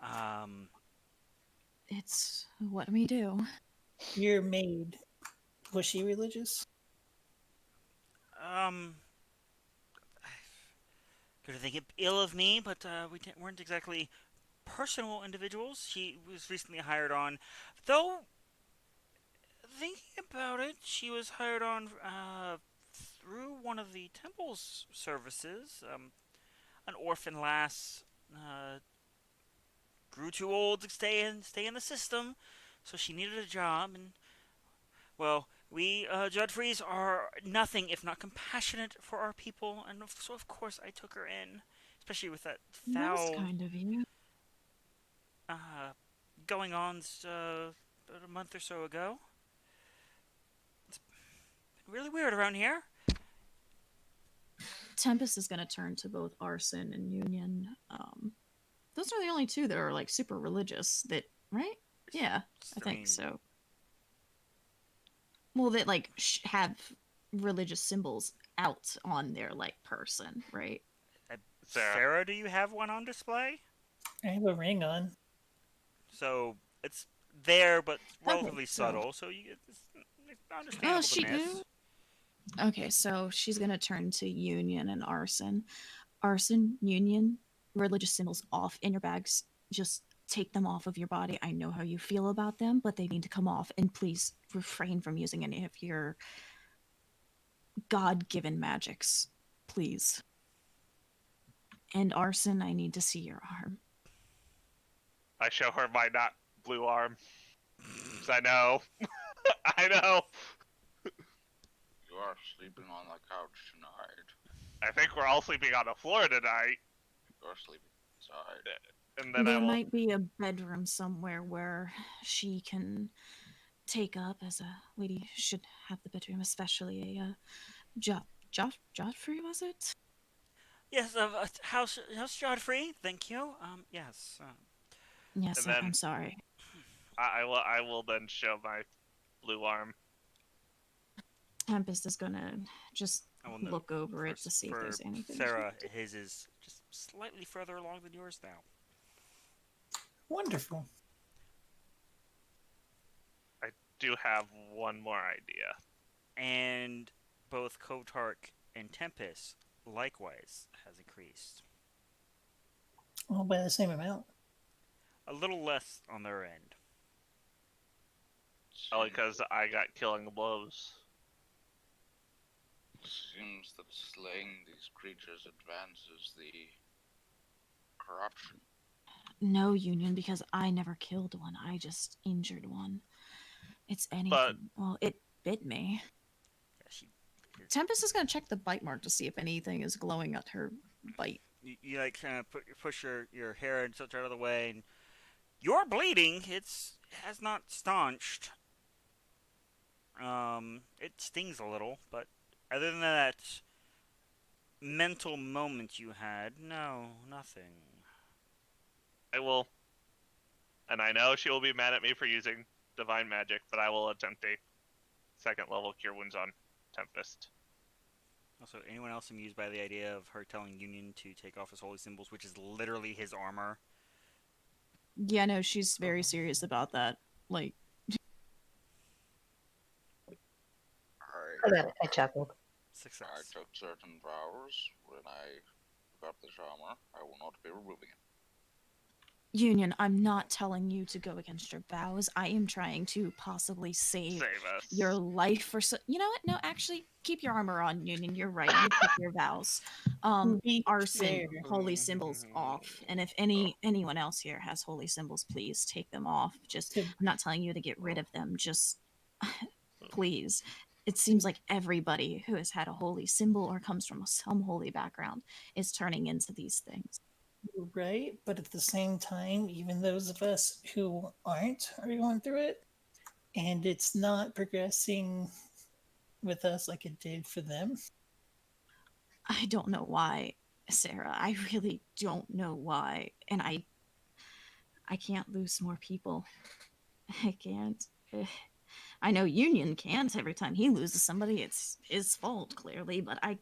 Um, It's what we do. Your maid, was she religious? um, Could think ill of me, but weren't exactly personal individuals. She was recently hired on, though. Thinking about it, she was hired on through one of the temple's services. An orphan lass grew too old to stay in the system, so she needed a job. And well, we Judfreys are nothing if not compassionate for our people, and so of course I took her in, especially with that That was foul kind of you. uh, going on about a month or so ago. It's been really weird around here. Tempest is going to turn to both Arson and Union. Those are the only two that are like super religious. That right? Yeah, I think mean, so. Well, that like have religious symbols out on their like person, right? Sarah. Sarah, do you have one on display? I have a ring on. So it's there, but relatively so- subtle. So it's Oh, understandable to she miss. Okay, so she's gonna turn to Union and Arson. Arson, Union, religious symbols off in your bags. Just take them off of your body. I know how you feel about them, but they need to come off. And please refrain from using any of your God-given magics, please. And Arson, I need to see your arm. I show her my not blue arm. 'Cause I know. I know. You are sleeping on the couch tonight. I think we're all sleeping on the floor tonight. You are sleeping inside. And then There I will. might be a bedroom somewhere where she can take up, as a lady should have the bedroom, especially a Joffrey, was it? Yes, House Godfrey. Thank you. Yes. Yes, And then I'm sorry. I will then show my blue arm. Tempest is gonna just I will note look over it for, to see if for there's anything. Sarah, his is just slightly further along than yours now. Wonderful. I do have one more idea. And both Kotark and Tempest likewise has increased. All by the same amount. A little less on their end. Only because I got killing blows. Seems that slaying these creatures advances the corruption. No, Union, because I never killed one. I just injured one. It's anything. But Well, it bit me. Yeah, she, Tempest is gonna check the bite mark to see if anything is glowing at her bite. you like kind of push your hair and such out of the way, and you're bleeding. It has not staunched. It stings a little, but other than that mental moment you had, no, nothing. I will. And I know she will be mad at me for using divine magic, but I will attempt a second level cure wounds on Tempest. Also, anyone else amused by the idea of her telling Union to take off his holy symbols, which is literally his armor? Yeah, no, she's very serious about that. Like, I chuckled. I Success. took certain vows when I got this armor. I will not be removing it. Union, I'm not telling you to go against your vows. I am trying to possibly save Save us. your life for you know what? No, actually, keep your armor on, Union. You're right. You took your vows. Be Arson, fair. holy symbols off. And if anyone else here has holy symbols, please take them off. Just To, I'm not telling you to get rid of them. Just please. It seems like everybody who has had a holy symbol or comes from some holy background is turning into these things. you're right, but at the same time, even those of us who aren't are going through it, and it's not progressing with us like it did for them. I don't know why, Sarah. I really don't know why. And I can't lose more people. I can't. I know Union can't. Every time he loses somebody, it's his fault, clearly, but I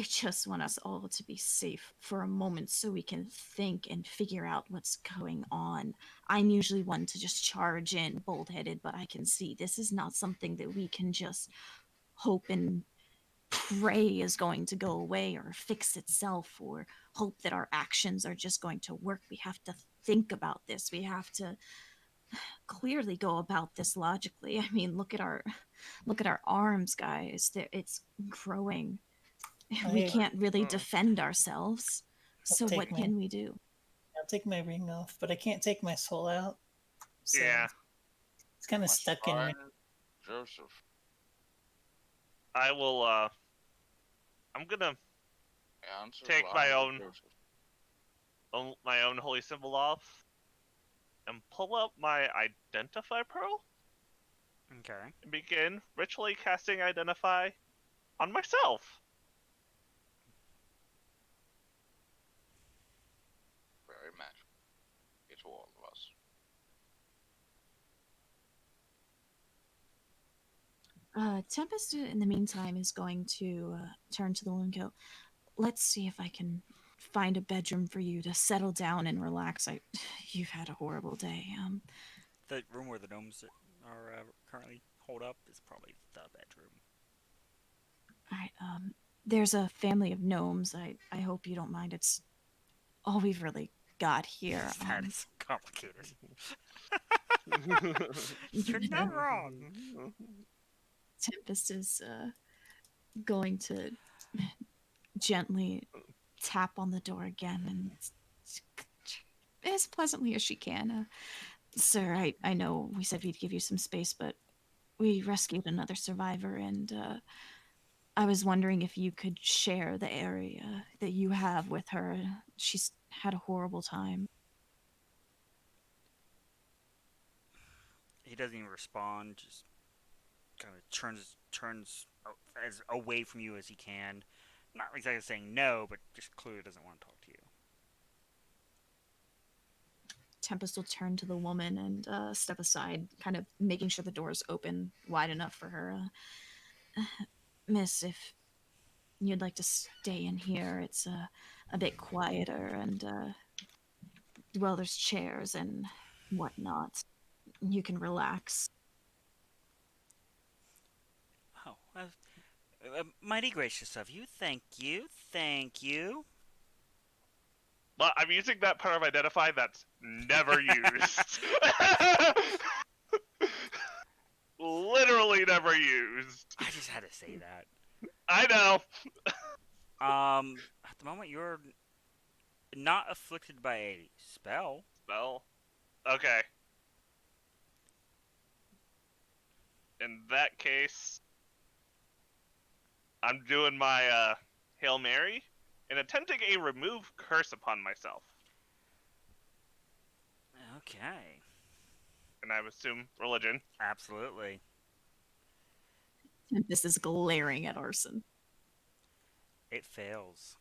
just want us all to be safe for a moment so we can think and figure out what's going on. I'm usually one to just charge in bold-headed, but I can see this is not something that we can just hope and pray is going to go away or fix itself or hope that our actions are just going to work. We have to think about this. We have to clearly go about this logically. I mean, look at our arms, guys. It's growing. We I- can't really defend ourselves. So take what my- can we do? I'll take my ring off, but I can't take my soul out. So Yeah. it's kind of Must stuck in me. find Joseph. I will, I'm gonna Answer Take lies my of own- Joseph. my own holy symbol off and pull up my Identify Pearl Okay. and begin ritually casting Identify on myself. Very magical. To all of us. Tempest, in the meantime, is going to turn to the woman and go, let's see if I can find a bedroom for you to settle down and relax. You've had a horrible day. The room where the gnomes are currently holed up is probably the bedroom. Alright, there's a family of gnomes. I hope you don't mind. It's all we've really got here. That is complicated. You're not wrong. Tempest is going to gently tap on the door again and as pleasantly as she can. Sir, I know we said we'd give you some space, but we rescued another survivor, and I was wondering if you could share the area that you have with her. She's had a horrible time. He doesn't even respond. Just kind of turns as away from you as he can. Not exactly saying no, but just clearly doesn't want to talk to you. Tempest will turn to the woman and step aside, kind of making sure the door is open wide enough for her. Miss, if you'd like to stay in here, it's a bit quieter and, well, there's chairs and whatnot. You can relax. Oh, mighty gracious of you. Thank you. Thank you. Well, I'm using that part of identify that's never used. Literally never used. I just had to say that. I know. At the moment you're not afflicted by a spell. Spell. Okay. In that case, I'm doing my Hail Mary and attempting a remove curse upon myself. Okay. And I would assume religion. Absolutely. Tempest is glaring at Arson. It fails.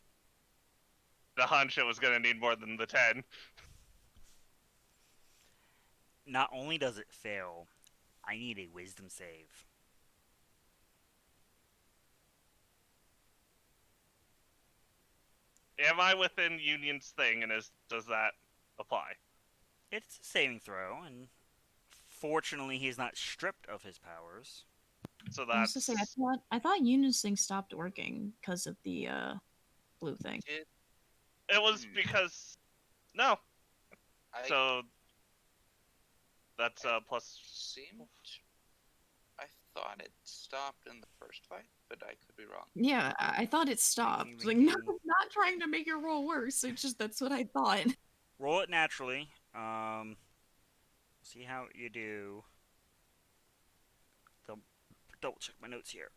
The hunch it was going to need more than the 10. Not only does it fail, I need a wisdom save. Am I within Union's thing, and does that apply? It's a saving throw, and fortunately he's not stripped of his powers. So I was that's... to say, I thought Union's thing stopped working because of the blue thing. It was because... No. So... That's plus... Seemed... I thought it stopped in the first fight, but I could be wrong. Yeah, I thought it stopped. Like, no, not trying to make your roll worse. It's just that's what I thought. Roll it naturally. See how you do. Double check my notes here.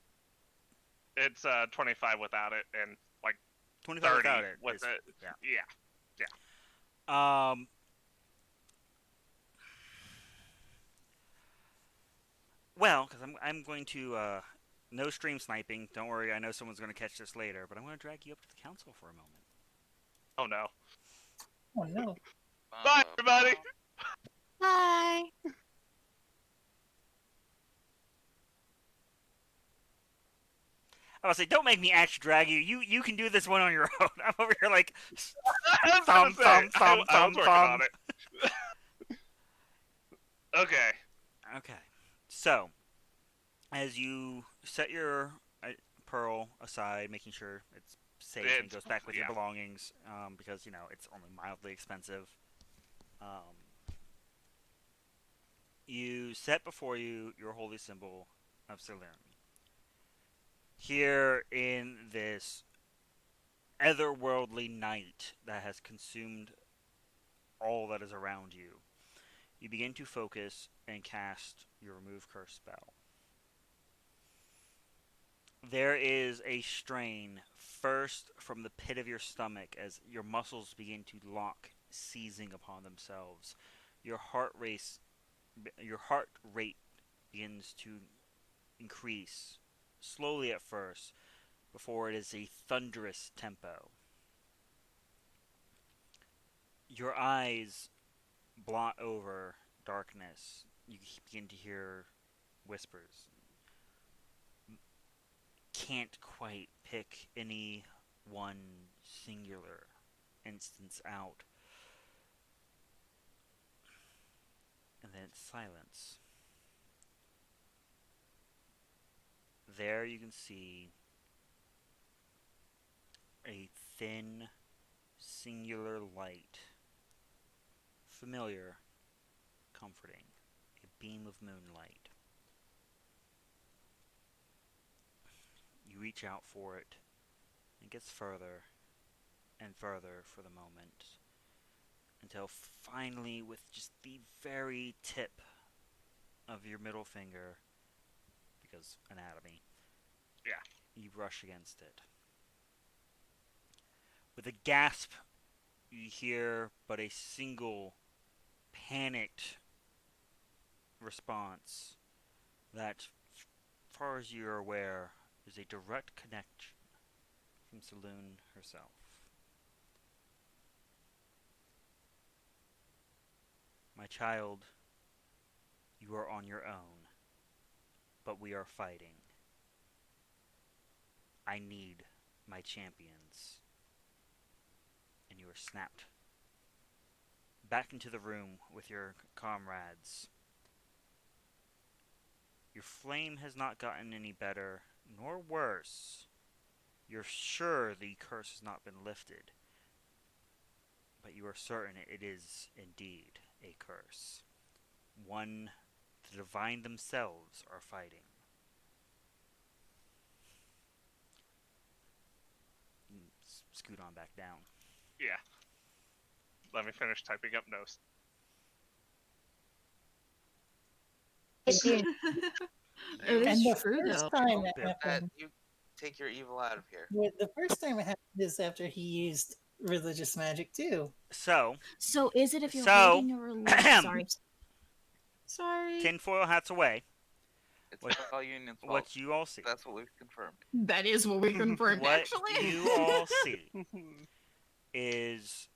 It's 25 without it, and like 25 30 without it. with is, it. Yeah. Yeah. Well, because I'm going to no stream sniping. Don't worry, I know someone's going to catch this later, but I'm going to drag you up to the council for a moment. Oh no. Oh no. Bye, everybody. Hi. I was say, don't make me actually drag you. You can do this one on your own. I'm over here like I was working on it. Okay. Okay. So, as you set your pearl aside, making sure it's safe and goes back with your belongings, because you know it's only mildly expensive. You set before you your holy symbol of Silern. Here in this otherworldly night that has consumed all that is around you, you begin to focus and cast your remove curse spell. There is a strain first from the pit of your stomach as your muscles begin to lock, seizing upon themselves. Your heart rate begins to increase slowly at first before it is a thunderous tempo. Your eyes blot over darkness. You begin to hear whispers. can't quite pick any one singular instance out. And then it's silence. There you can see a thin, singular light. Familiar, comforting. A beam of moonlight. You reach out for it. It gets further and further for the moment. Until finally, with just the very tip of your middle finger, because anatomy, Yeah. you brush against it. With a gasp, you hear but a single panicked response that, far as you are aware, is a direct connection from Saloon herself. My child, you are on your own, but we are fighting. I need my champions. And you are snapped back into the room with your comrades. Your flame has not gotten any better, nor worse. You're sure the curse has not been lifted, but you are certain it is indeed a curse. One the divine themselves are fighting. Scoot on back down. Yeah. Let me finish typing up notes. It And is the true, first though. time that That happened, You take your evil out of here. the first time it happened is after he used religious magic too. So, So is it if you're So, holding a religious... Sorry. tinfoil hats away. It's What- all Union's fault. What you all see. That's what we've confirmed. That is what we confirmed, What actually. you all see is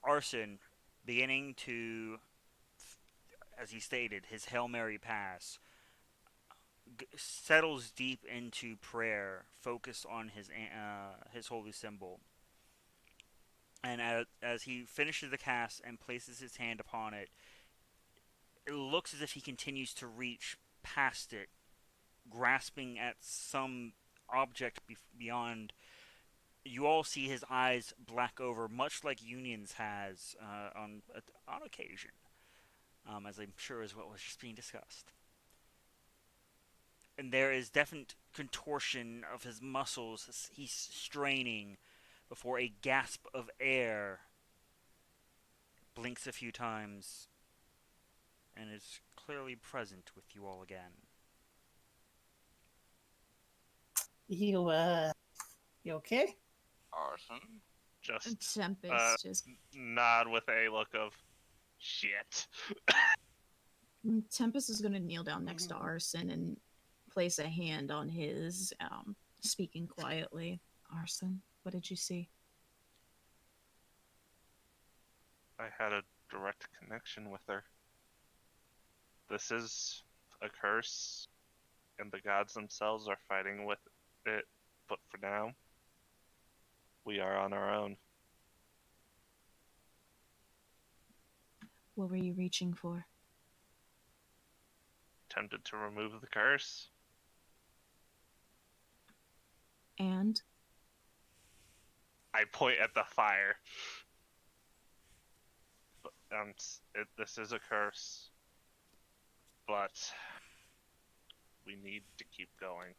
Arson beginning to, as he stated, his Hail Mary pass settles deep into prayer, focused on his holy symbol. And as he finishes the cast and places his hand upon it, it looks as if he continues to reach past it, grasping at some object beyond. You all see his eyes black over, much like Union's has on occasion, as I'm sure is what was just being discussed. And there is definite contortion of his muscles as he's straining before a gasp of air blinks a few times and is clearly present with you all again. You okay? Arson. Just Tempest just... nod with a look of shit. Tempest is going to kneel down next to Arson and place a hand on his, speaking quietly. Arson, what did you see? I had a direct connection with her. This is a curse, and the gods themselves are fighting with it, but for now, we are on our own. What were you reaching for? Tempted to remove the curse. And? I point at the fire. This is a curse, but we need to keep going.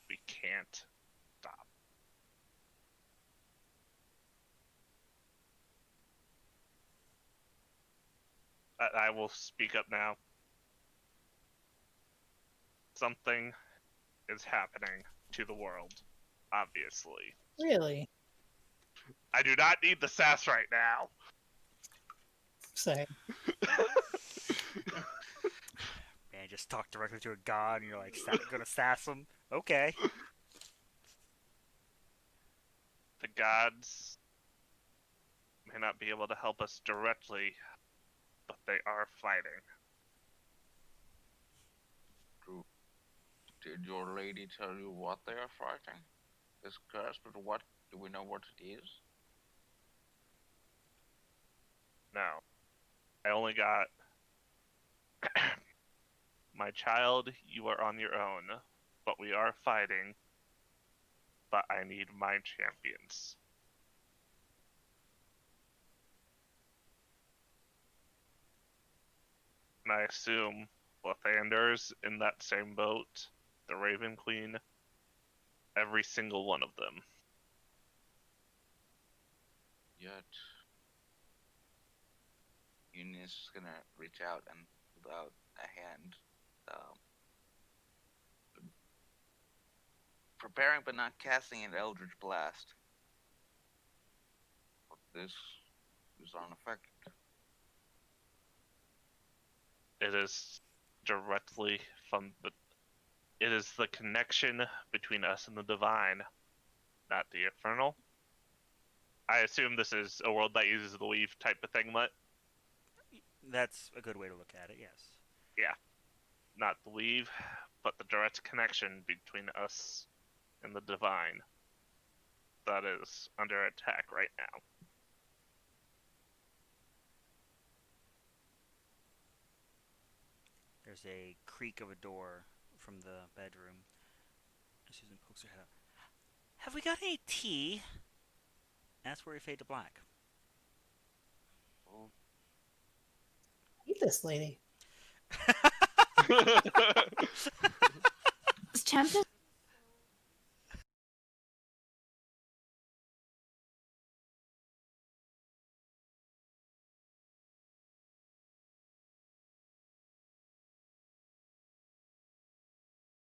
We can't stop. I will speak up now. Something is happening to the world, obviously. Really? I do not need the sass right now. Sorry. Man, just talk directly to a god and you're like, gonna sass him? Okay. The gods may not be able to help us directly, but they are fighting. True. Did your lady tell you what they are fighting? It's cursed, but what do we know what it is? No. I only got my child, you are on your own, but we are fighting. But I need my champions. And I assume Lathander's in that same boat, the Raven Queen, every single one of them. Yet, Eunice is gonna reach out and hold out a hand. Preparing but not casting an Eldritch Blast. But this is unaffected. It is directly from the. It is the connection between us and the divine, not the infernal. I assume this is a world that uses the weave type of thing, but That's a good way to look at it, yes. yeah, not the weave, but the direct connection between us and the divine that is under attack right now. There's a creak of a door from the bedroom. Susan pokes her head out. Have we got any tea? That's where we fade to black. Oh, Eat this lady. Is Tempest